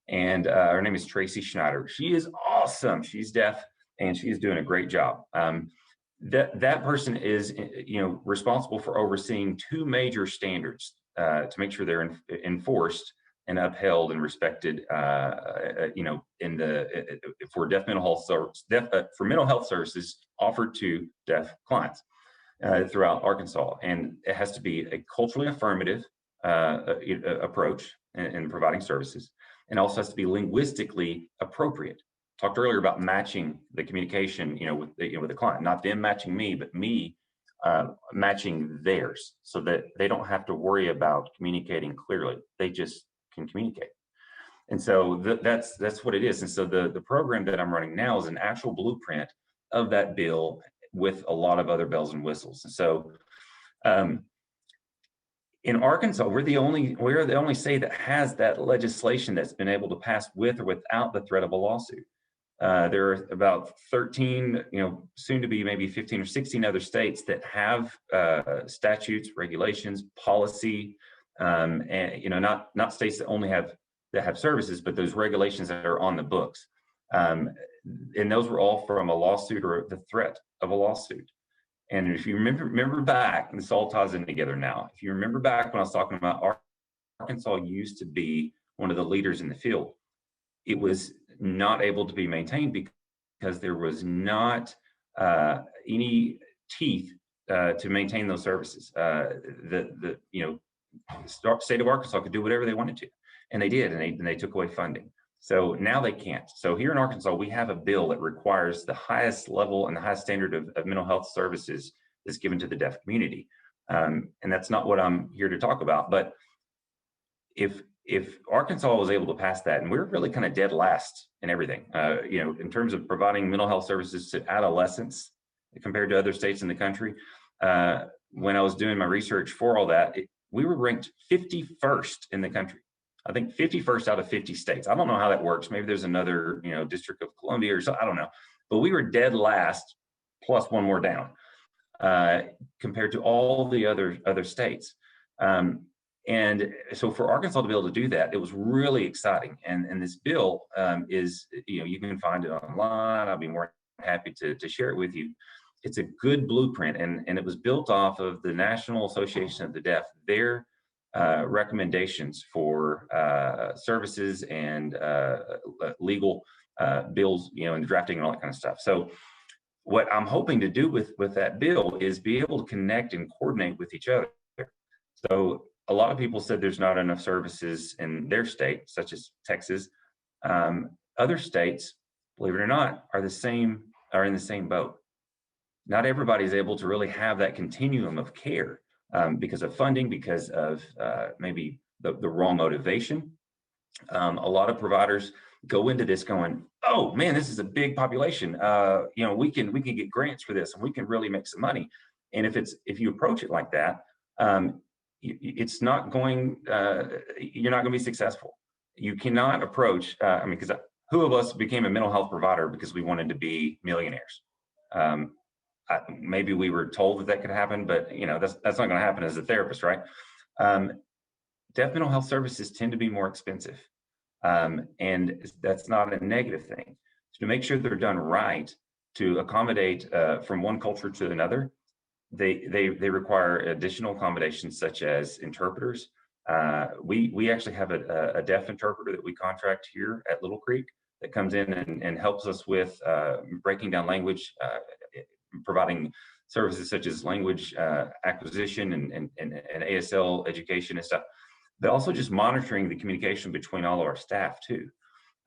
And her name is Tracy Schneider. She is awesome. She's deaf and she's doing a great job. That person is, responsible for overseeing two major standards to make sure they're enforced and upheld and respected, for deaf mental health for mental health services offered to deaf clients throughout Arkansas. And it has to be a culturally affirmative approach in providing services, and also has to be linguistically appropriate. Talked earlier about matching the communication, with the client, not them matching me, but me matching theirs, so that they don't have to worry about communicating clearly. They just can communicate. And so that's what it is. And so the program that I'm running now is an actual blueprint of that bill with a lot of other bells and whistles. And so in Arkansas, we're the only state that has that legislation that's been able to pass with or without the threat of a lawsuit. There are about 13, soon to be maybe 15 or 16 other states that have statutes, regulations, policy, and not states that only have services, but those regulations that are on the books. And those were all from a lawsuit or the threat of a lawsuit. And if you remember back, and this all ties in together now. If you remember back when I was talking about Arkansas used to be one of the leaders in the field, it was not able to be maintained because there was not any teeth to maintain those services. The state of Arkansas could do whatever they wanted to, and they did, and they took away funding. So now they can't. So here in Arkansas, we have a bill that requires the highest level and the highest standard of mental health services that's given to the deaf community. And that's not what I'm here to talk about. But if Arkansas was able to pass that, and we're really kind of dead last in everything, in terms of providing mental health services to adolescents compared to other states in the country. When I was doing my research for all that, we were ranked 51st in the country. I think 51st out of 50 states. I don't know how that works. Maybe there's another, District of Columbia or something. I don't know. But we were dead last, plus one more down, compared to all the other states. And so for Arkansas to be able to do that, it was really exciting. And this bill is, you can find it online. I'll be more happy to share it with you. It's a good blueprint, and it was built off of the National Association of the Deaf, their recommendations for services and legal bills, and drafting and all that kind of stuff. So what I'm hoping to do with that bill is be able to connect and coordinate with each other. So a lot of people said there's not enough services in their state, such as Texas. Other states, believe it or not, are in the same boat. Not everybody is able to really have that continuum of care because of funding, because of maybe the wrong motivation. A lot of providers go into this going, "Oh man, this is a big population. We can get grants for this, and we can really make some money." And if you approach it like that, it's not going. You're not going to be successful. You cannot approach. Because who of us became a mental health provider because we wanted to be millionaires? Maybe we were told that could happen, but that's not going to happen as a therapist, right? Deaf mental health services tend to be more expensive, and that's not a negative thing. So to make sure they're done right, to accommodate from one culture to another, they require additional accommodations such as interpreters. We actually have a deaf interpreter that we contract here at Little Creek that comes in and helps us with breaking down language, providing services such as language acquisition and ASL education and stuff, but also just monitoring the communication between all of our staff too.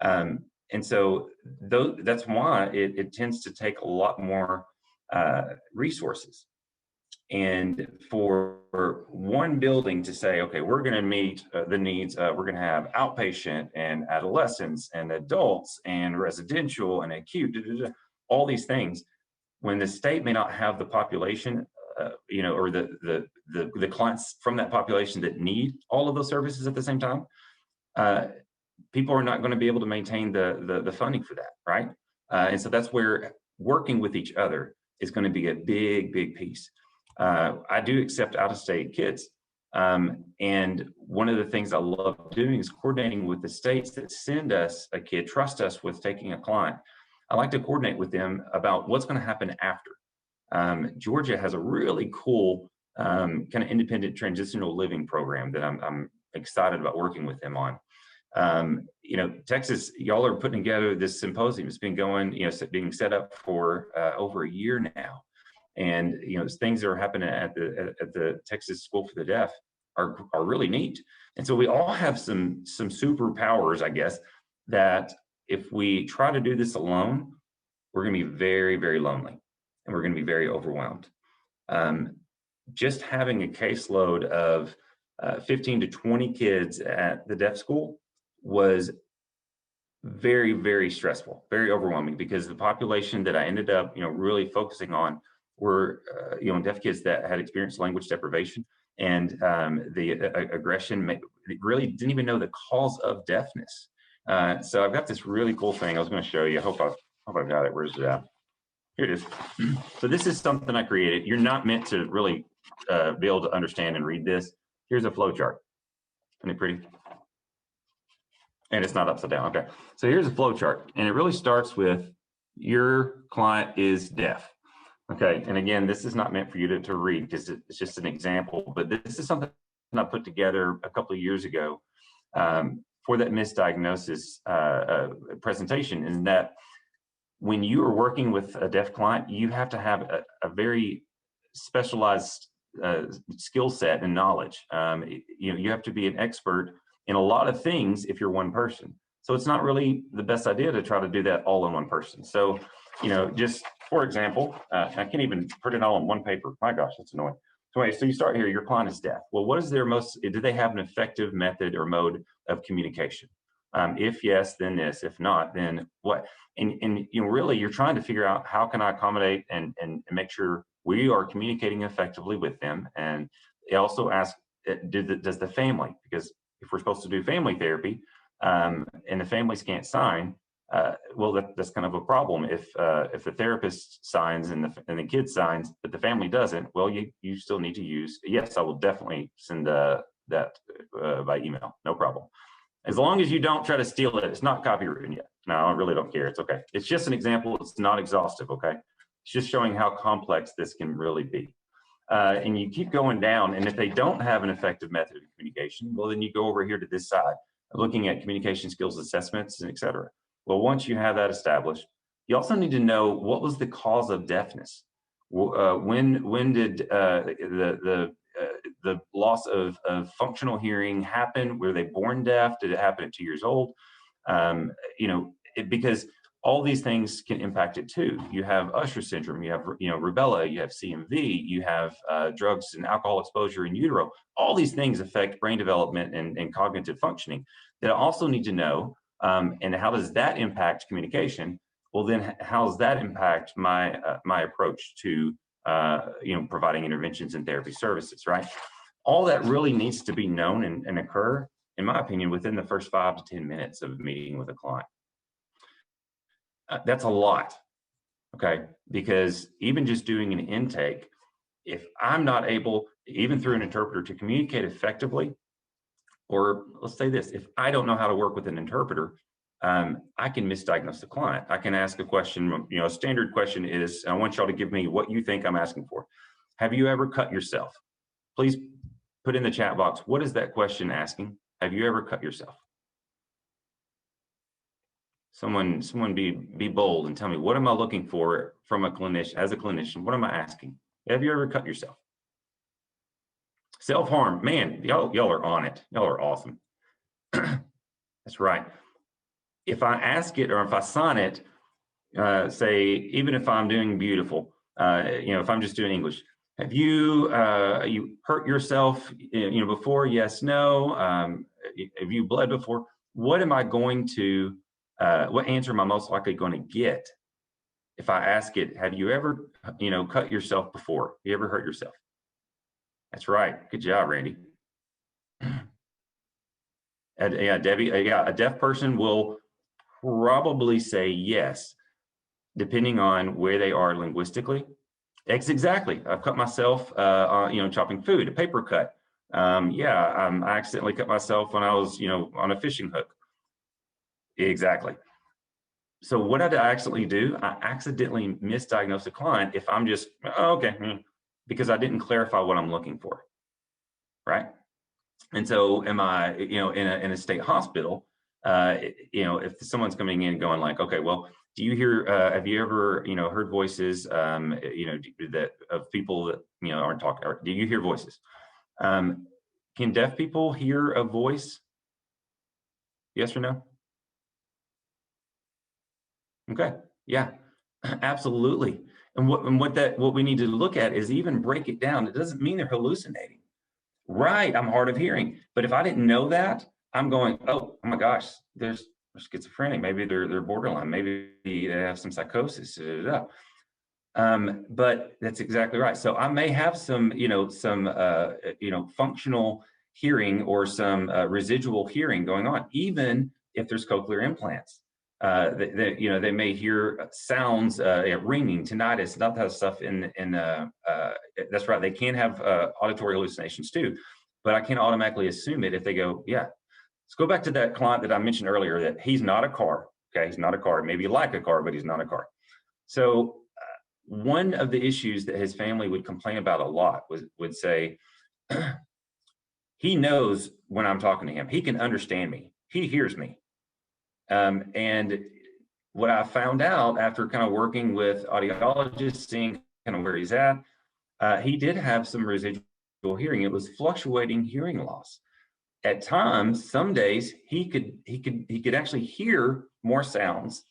And so that's why it tends to take a lot more resources. And for one building to say, okay, we're going to meet the needs, we're going to have outpatient and adolescents and adults and residential and acute, all these things, when the state may not have the population, or the clients from that population that need all of those services at the same time, people are not going to be able to maintain the funding for that, right? And so that's where working with each other is going to be a big piece. I do accept out-of-state kids. And one of the things I love doing is coordinating with the states that send us a kid, trust us with taking a client. I like to coordinate with them about what's going to happen after. Georgia has a really cool kind of independent transitional living program that I'm excited about working with them on. Texas, y'all are putting together this symposium. It's been going, being set up for over a year now. And things that are happening at the Texas School for the Deaf are really neat. And so we all have some superpowers, I guess, that if we try to do this alone, we're going to be very, very lonely, and we're going to be very overwhelmed. Just having a caseload of 15 to 20 kids at the deaf school was very, very stressful, very overwhelming, because the population that I ended up, really focusing on were, deaf kids that had experienced language deprivation, and the aggression, really didn't even know the cause of deafness. So I've got this really cool thing I was going to show you. I hope I've got it. Where's it at? Here it is. So this is something I created. You're not meant to really be able to understand and read this. Here's a flow chart. Isn't it pretty? And it's not upside down. Okay. So here's a flow chart, and it really starts with your client is deaf. Okay. And again, this is not meant for you to read, because it's just an example, but this is something I put together a couple of years ago for that misdiagnosis presentation, is that when you are working with a deaf client, you have to have a very specialized skill set and knowledge. You have to be an expert in a lot of things if you're one person. So it's not really the best idea to try to do that all in one person. So, just for example, I can't even put it all on one paper. My gosh, that's annoying. So anyway, so you start here, your client is deaf. Well, what is their do they have an effective method or mode of communication? If yes, then this. If not, then what? And really, you're trying to figure out, how can I accommodate and make sure we are communicating effectively with them. And they also ask, does the family, because if we're supposed to do family therapy, and the families can't sign, well, that's kind of a problem. If the therapist signs and the kid signs, but the family doesn't, well, you still need to use. Yes, I will definitely send that by email, no problem. As long as you don't try to steal it, it's not copywritten yet. No, I really don't care. It's okay. It's just an example. It's not exhaustive. Okay, it's just showing how complex this can really be. And you keep going down, and if they don't have an effective method of communication, well, then you go over here to this side, looking at communication skills assessments, and et cetera. Well, once you have that established, you also need to know, what was the cause of deafness? When did the loss of functional hearing happen? Were they born deaf? Did it happen at 2 years old? Because all these things can impact it too. You have Usher syndrome, you have rubella, you have CMV, you have drugs and alcohol exposure in utero. All these things affect brain development and cognitive functioning that I also need to know. And how does that impact communication? Well, then how does that impact my approach to providing interventions and therapy services, right? All that really needs to be known and occur, in my opinion, within the first 5 to 10 minutes of a meeting with a client. That's a lot, okay? Because even just doing an intake, if I'm not able, even through an interpreter, to communicate effectively, or let's say this, if I don't know how to work with an interpreter, I can misdiagnose the client. I can ask a question, a standard question is, I want y'all to give me what you think I'm asking for. Have you ever cut yourself? Please put in the chat box, what is that question asking? Have you ever cut yourself? Someone be bold and tell me, what am I looking for from a clinician? As a clinician, what am I asking? Have you ever cut yourself? Self-harm, man, y'all are on it. Y'all are awesome. That's right. If I ask it, or if I sign it, say, even if I'm doing beautiful, if I'm just doing English, Have you you hurt yourself, before? Yes, no. Have you bled before? What am I going to? What answer am I most likely going to get if I ask it? Have you ever, cut yourself before? You ever hurt yourself? That's right. Good job, Randy. Yeah, Debbie. Yeah, a deaf person will probably say yes, depending on where they are linguistically. Exactly. I've cut myself, chopping food, a paper cut. I accidentally cut myself when I was, on a fishing hook. Exactly. So what did I accidentally do? I accidentally misdiagnosed a client if I'm just, because I didn't clarify what I'm looking for, right? And so am I, in a state hospital, if someone's coming in going like, okay, well, do you hear, have you ever, heard voices, that of people that, aren't talking, or do you hear voices? Can deaf people hear a voice? Yes or no? Okay, yeah, absolutely. And what we need to look at is even break it down. It doesn't mean they're hallucinating. Right, I'm hard of hearing. But if I didn't know that, I'm going, oh my gosh, they're schizophrenic. Maybe they're borderline. Maybe they have some psychosis. But that's exactly right. So I may have some, functional hearing or some residual hearing going on, even if there's cochlear implants. They may hear sounds, ringing, tinnitus, not that stuff. That's right. They can have auditory hallucinations too, but I can't automatically assume it if they go, yeah. Let's go back to that client that I mentioned earlier, that he's not a car. Okay, he's not a car. Maybe like a car, but he's not a car. So one of the issues that his family would complain about a lot would say, he knows when I'm talking to him. He can understand me. He hears me. And what I found out after kind of working with audiologists, seeing kind of where he's at, he did have some residual hearing. It was fluctuating hearing loss. At times, some days he could actually hear more sounds,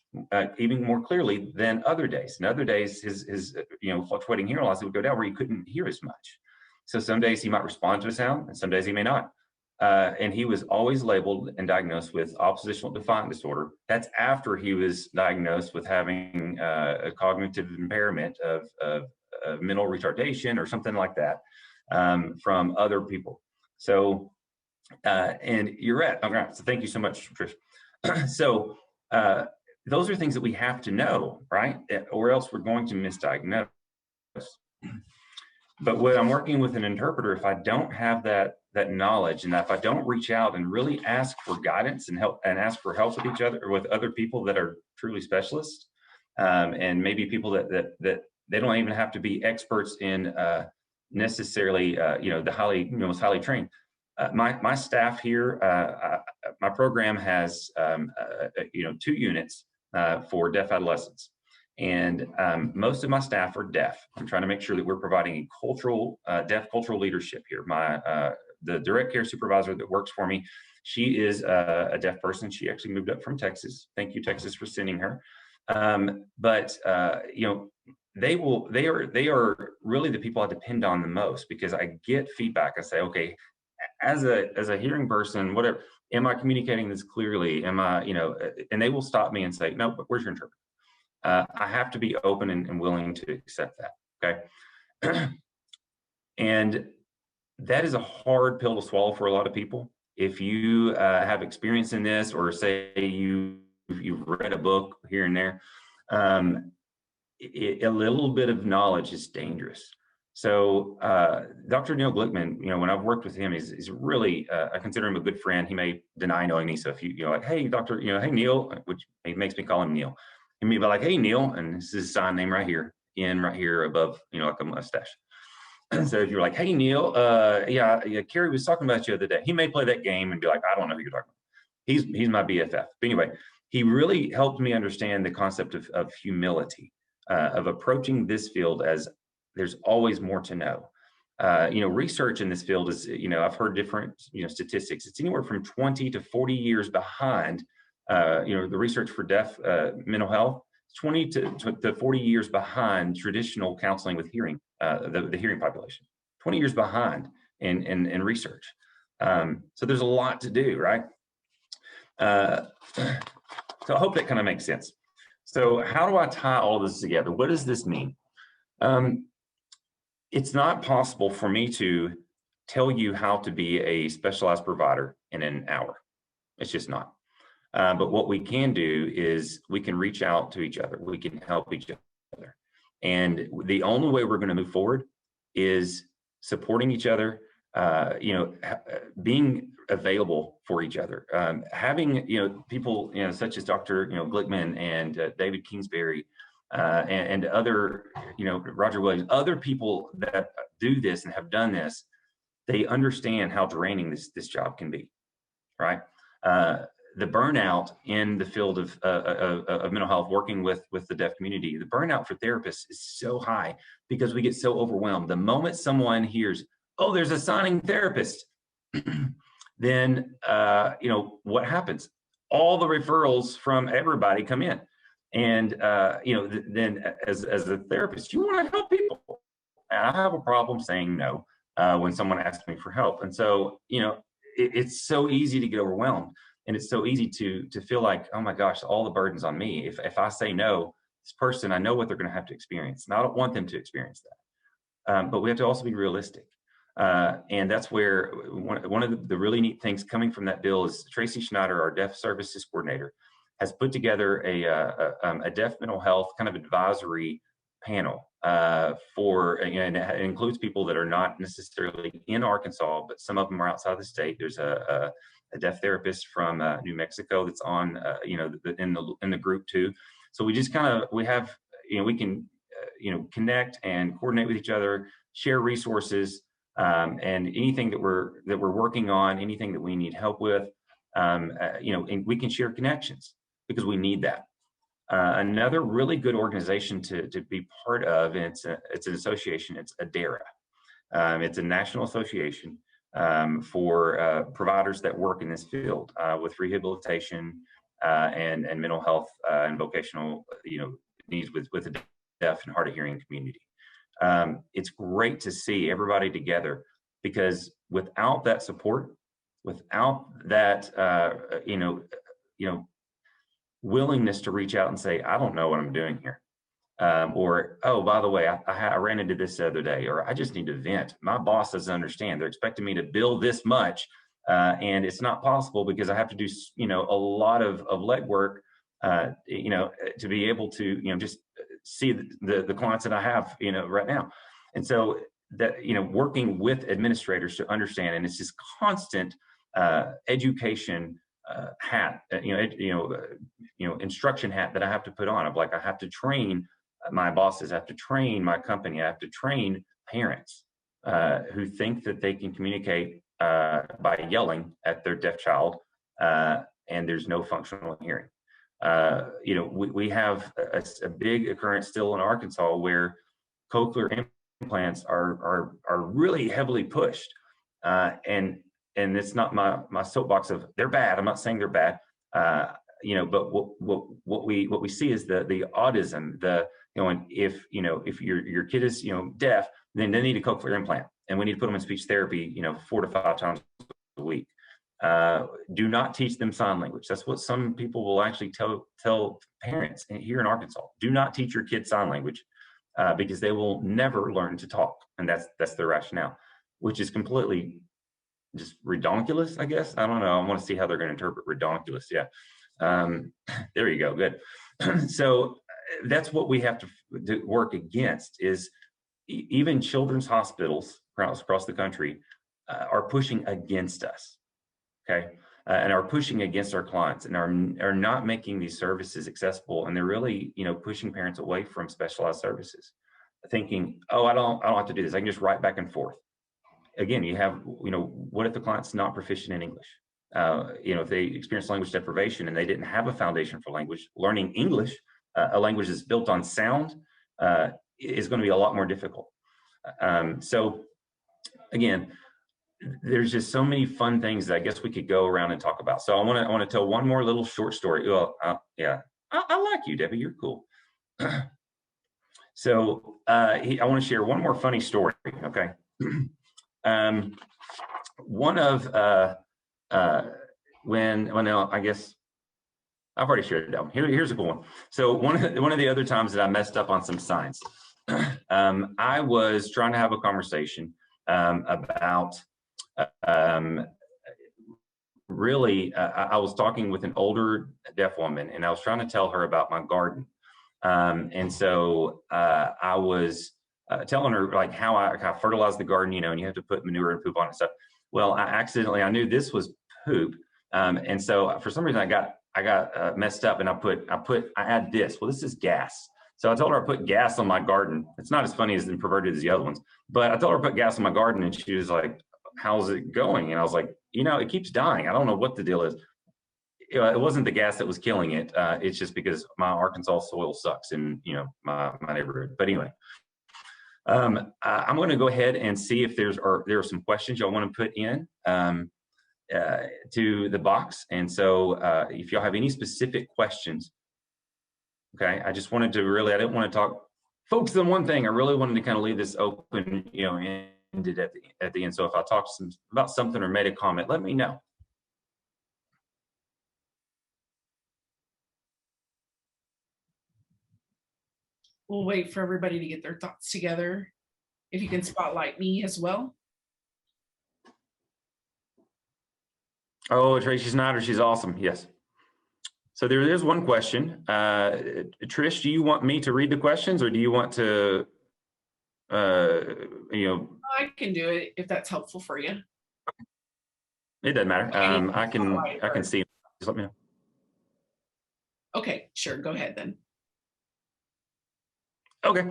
even more clearly than other days. And other days, his fluctuating hearing loss would go down where he couldn't hear as much. So some days he might respond to a sound, and some days he may not. And he was always labeled and diagnosed with oppositional defiant disorder. That's after he was diagnosed with having a cognitive impairment of mental retardation or something like that from other people. So, and you're right. Okay, so thank you so much, Trish. So those are things that we have to know, right? Or else we're going to misdiagnose. But when I'm working with an interpreter, if I don't have that knowledge, and if I don't reach out and really ask for guidance and help, and ask for help with each other or with other people that are truly specialists, and maybe people that they don't even have to be experts in necessarily, the most highly trained. My staff here, my program has 2 units for deaf adolescents. And most of my staff are deaf. I'm trying to make sure that we're providing a cultural, deaf cultural leadership here. The direct care supervisor that works for me, she is a deaf person. She actually moved up from Texas. Thank you, Texas, for sending her. They are really the people I depend on the most, because I get feedback. I say, okay, as a hearing person, whatever, am I communicating this clearly? Am I, and they will stop me and say, no, but where's your interpreter? I have to be open and willing to accept that, okay? And that is a hard pill to swallow for a lot of people. If you have experience in this, or say you've read a book here and there, a little bit of knowledge is dangerous. So Dr. Neil Glickman, when I've worked with him, he's really, I consider him a good friend. He may deny knowing me. So if you, like, hey, Dr., hey, Neil, which makes me call him Neil. And me be like, hey, Neil, and this is his sign name right here, right here above, like a mustache. So if you're like, hey, Neil, Kerry was talking about you the other day. He may play that game and be like, I don't know who you're talking about. He's my BFF. But anyway, he really helped me understand the concept of humility, of approaching this field as there's always more to know. Research in this field is, I've heard different, statistics. It's anywhere from 20 to 40 years behind. The research for deaf mental health, 20 to 40 years behind traditional counseling with hearing the hearing population, 20 years behind in research. So there's a lot to do, right? So I hope that kind of makes sense. So how do I tie all of this together? What does this mean? It's not possible for me to tell you how to be a specialized provider in an hour. It's just not. But what we can do is we can reach out to each other. We can help each other. And the only way we're going to move forward is supporting each other, being available for each other, having, people, such as Dr. Glickman and David Kingsbury and other, Roger Williams, other people that do this and have done this. They understand how draining this job can be, right? The burnout in the field of mental health, working with the deaf community, the burnout for therapists is so high because we get so overwhelmed. The moment someone hears, oh, there's a signing therapist, then, what happens? All the referrals from everybody come in. And, then as a therapist, you want to help people. And I have a problem saying no when someone asks me for help. And so, it's so easy to get overwhelmed. And it's so easy to feel like, oh my gosh, all the burden's on me. If I say no, this person, I know what they're going to have to experience. And I don't want them to experience that. But we have to also be realistic. And that's where one of the really neat things coming from that bill is Tracy Schneider, our deaf services coordinator, has put together a deaf mental health kind of advisory panel and it includes people that are not necessarily in Arkansas, but some of them are outside the state. There's a deaf therapist from New Mexico that's on, in the group too. So we just we can, connect and coordinate with each other, share resources, and anything that we're working on, anything that we need help with, and we can share connections because we need that. Another really good organization to be part of, and it's an association, it's ADERA. It's a national association for providers that work in this field with rehabilitation and mental health and vocational needs with the deaf and hard of hearing community. It's great to see everybody together because without that support, without that willingness to reach out and say, I don't know what I'm doing here. Or, oh, by the way, I ran into this the other day, or I just need to vent. My boss doesn't understand. They're expecting me to bill this much, and it's not possible because I have to do, a lot of legwork, to be able to, just see the clients that I have, right now. And so that, working with administrators to understand, and it's this constant education hat, instruction hat that I have to put on. Of like, I have to train my bosses, I have to train my company, I have to train parents who think that they can communicate by yelling at their deaf child, and there's no functional hearing. We have a big occurrence still in Arkansas where cochlear implants are really heavily pushed, and it's not my soapbox of they're bad. I'm not saying they're bad, but what we see is the autism, and if your kid is deaf, then they need a cochlear implant, and we need to put them in speech therapy 4 to 5 times a week. Do not teach them sign language. That's what some people will actually tell parents here in Arkansas. Do not teach your kids sign language because they will never learn to talk, and that's their rationale, which is completely just redonkulous, I guess. I don't know. I want to see how they're going to interpret redonkulous. Yeah. There you go. Good. So that's what we have to work against is even children's hospitals across the country are pushing against us. Okay. And are pushing against our clients and are not making these services accessible. And they're really, pushing parents away from specialized services, thinking, oh, I don't have to do this. I can just write back and forth. Again, you have, what if the client's not proficient in English? If they experience language deprivation and they didn't have a foundation for language, learning English, a language that's built on sound, is going to be a lot more difficult. So again, there's just so many fun things that I guess we could go around and talk about. So I want to tell one more little short story. Well, yeah, I like you, Debbie. You're cool. So I want to share one more funny story. Okay. One of I guess I've already shared it down. Here's a cool one. So one of the other times that I messed up on some signs, I was trying to have a conversation about really, I was talking with an older deaf woman, and I was trying to tell her about my garden. And so I was telling her like how I fertilize the garden, and you have to put manure and poop on it and stuff. Well, I knew this was poop, and so for some reason I got messed up, and I add this. Well, this is gas. So I told her I put gas on my garden. It's not as funny as perverted as the other ones, but I told her I put gas on my garden, and she was like, "How's it going?" And I was like, it keeps dying. I don't know what the deal is. It wasn't the gas that was killing it. It's just because my Arkansas soil sucks in my neighborhood. But anyway, I'm going to go ahead and see if there are some questions y'all want to put in to the box. And so if y'all have any specific questions, okay, I just wanted to I didn't want to talk focus on one thing. I really wanted to kind of leave this open, ended at the end. So if I talk about something or made a comment, let me know. We'll wait for everybody to get their thoughts together. If you can spotlight me as well. Oh, Tracy Snyder, she's awesome. Yes. So there is one question. Trish, do you want me to read the questions, or do you want to, I can do it if that's helpful for you. It doesn't matter. I can see. Just let me know. Okay, sure. Go ahead then. Okay.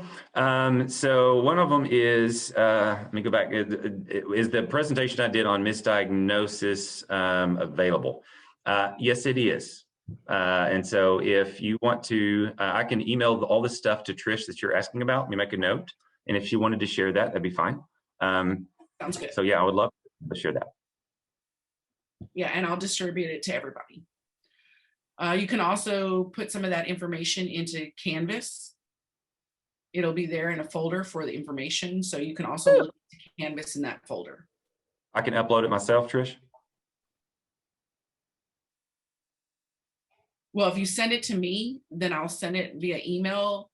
So one of them is, let me go back. Is the presentation I did on misdiagnosis available? Yes, it is. And so if you want to, I can email all this stuff to Trish that you're asking about. Let me make a note. And if she wanted to share that, that'd be fine. Sounds good. So yeah, I would love to share that. Yeah, and I'll distribute it to everybody. You can also put some of that information into Canvas. It'll be there in a folder for the information. So you can also look at Canvas in that folder. I can upload it myself, Trish? Well, if you send it to me, then I'll send it via email.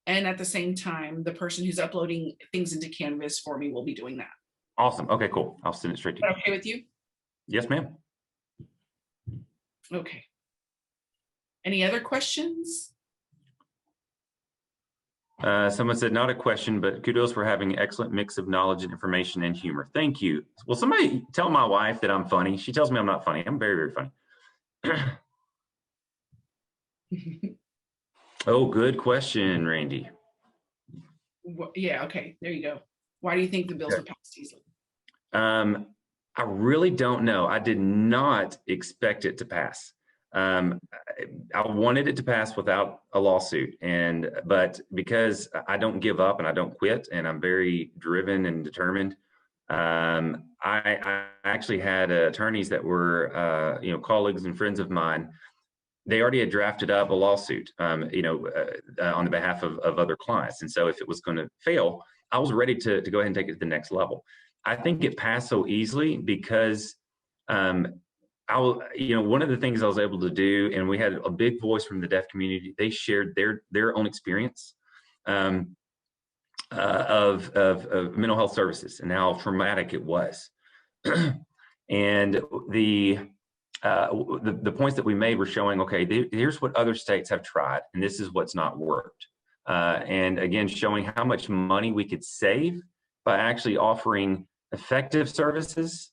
And at the same time, the person who's uploading things into Canvas for me will be doing that. Awesome. Okay, cool. I'll send it straight to you. Okay with you? Yes, ma'am. Okay. Any other questions? Someone said, not a question, but kudos for having an excellent mix of knowledge and information and humor. Thank you. Well, somebody tell my wife that I'm funny. She tells me I'm not funny. I'm very, very funny. Oh, good question, Randy. Yeah, okay, there you go. Why do you think the bills were passed easily? I really don't know. I did not expect it to pass. I wanted it to pass without a lawsuit, but because I don't give up and I don't quit, and I'm very driven and determined, I actually had attorneys that were colleagues and friends of mine. They already had drafted up a lawsuit, on the behalf of other clients, and so if it was going to fail, I was ready to go ahead and take it to the next level. I think it passed so easily because one of the things I was able to do, and we had a big voice from the deaf community. They shared their own experience of mental health services and how traumatic it was. And the points that we made were showing, okay, here's what other states have tried, and this is what's not worked. And again, showing how much money we could save by actually offering effective services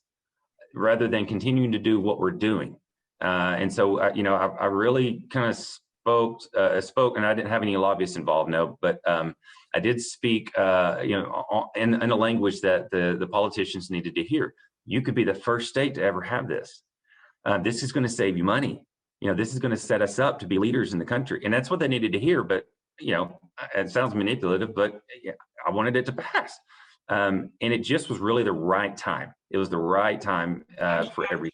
rather than continuing to do what we're doing. And so, I really kind of spoke, and I didn't have any lobbyists involved, no, but I did speak, in a language that the politicians needed to hear. You could be the first state to ever have this. This is going to save you money. This is going to set us up to be leaders in the country. And that's what they needed to hear. But, it sounds manipulative, but I wanted it to pass. And it just was really the right time. It was the right time for everything.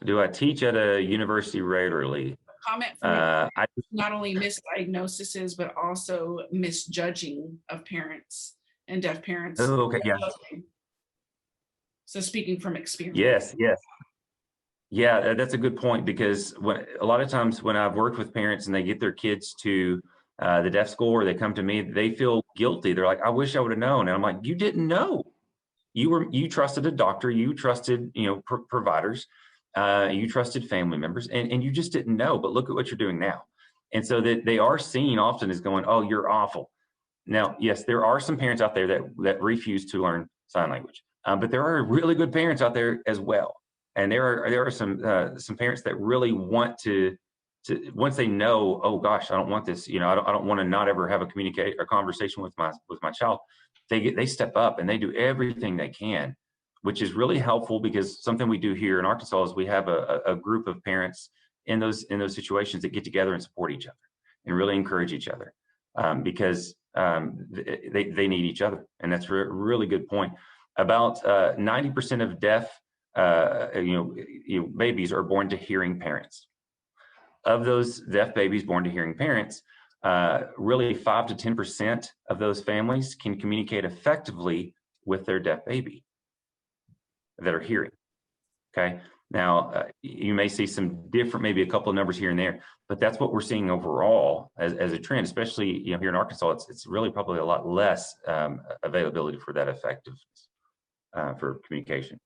Do I teach at a university regularly? comment from I not only misdiagnoses, but also misjudging of parents and deaf parents. oh, okay, yeah, So speaking from experience. yes, yes. Yeah, that's a good point, because a lot of times when I've worked with parents and they get their kids to the deaf school, or they come to me, they feel guilty. They're like, I wish I would have known. And I'm like, you didn't know. You trusted a doctor, you trusted, providers, you trusted family members, and you just didn't know. But look at what you're doing now. And so that they are seen often as going, oh, you're awful. Now, yes, there are some parents out there that refuse to learn sign language, but there are really good parents out there as well. And there are some parents that really want to once they know, oh gosh, I don't want this, I don't want to not ever have a conversation with my child. They step up and they do everything they can, which is really helpful, because something we do here in Arkansas is we have a group of parents in those situations that get together and support each other and really encourage each other, because they need each other. And that's a really good point. About 90% of deaf babies are born to hearing parents. Of those deaf babies born to hearing parents, really 5 to 10% of those families can communicate effectively with their deaf baby that are hearing. Okay. Now, you may see some different, maybe a couple of numbers here and there, but that's what we're seeing overall as a trend, especially here in Arkansas. It's really probably a lot less availability for that effectiveness for communication.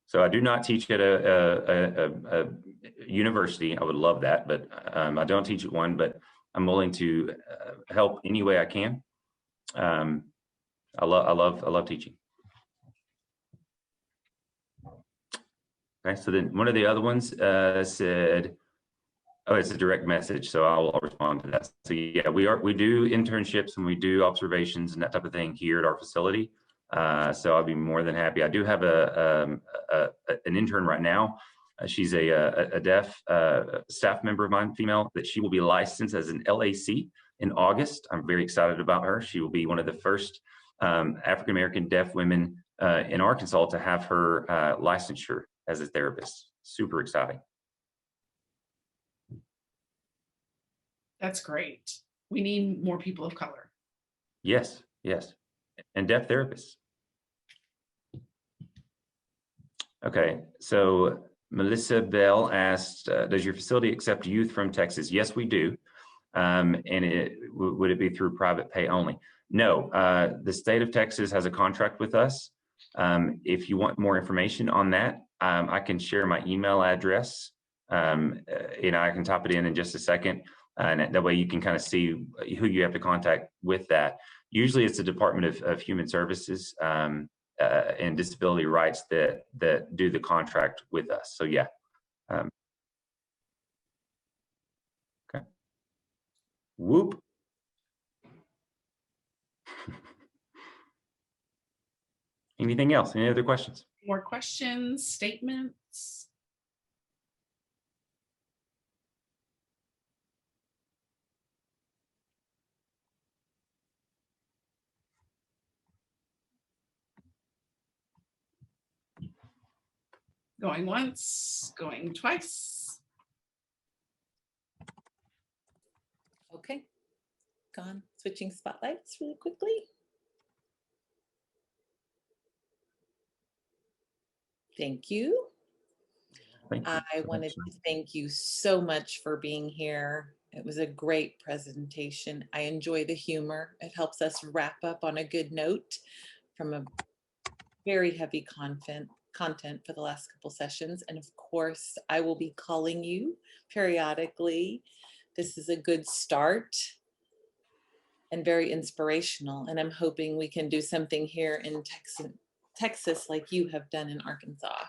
So I do not teach at a university. I would love that, but I don't teach at one. But I'm willing to help any way I can. I love teaching. Okay, so then one of the other ones said, oh, it's a direct message, so I'll respond to that. So yeah, we do internships and we do observations and that type of thing here at our facility. So I'll be more than happy. I do have an intern right now. She's a deaf staff member of mine, female, that she will be licensed as an LAC in August. I'm very excited about her. She will be one of the first African-American deaf women in Arkansas to have her licensure as a therapist. Super exciting. That's great. We need more people of color. Yes, yes. And deaf therapists. Okay, so Melissa Bell asked, does your facility accept youth from Texas? Yes, we do. And would it be through private pay only? No, the state of Texas has a contract with us. If you want more information on that, I can share my email address. I can type it in just a second. And that way you can kind of see who you have to contact with that. Usually it's the Department of Human Services and Disability Rights that do the contract with us. So yeah. Okay. Whoop. Anything else? Any other questions? More questions, statements? Going once, going twice. Okay, gone. Switching spotlights really quickly. Thank you. Thank you. I wanted to thank you so much for being here. It was a great presentation. I enjoy the humor. It helps us wrap up on a good note from a very heavy content for the last couple sessions. And of course, I will be calling you periodically. This is a good start and very inspirational. And I'm hoping we can do something here in Texas like you have done in Arkansas.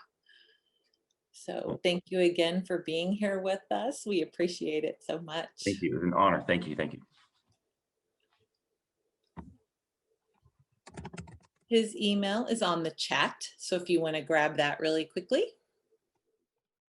So thank you again for being here with us. We appreciate it so much. Thank you. It was an honor. Thank you. Thank you. His email is on the chat. So if you want to grab that really quickly.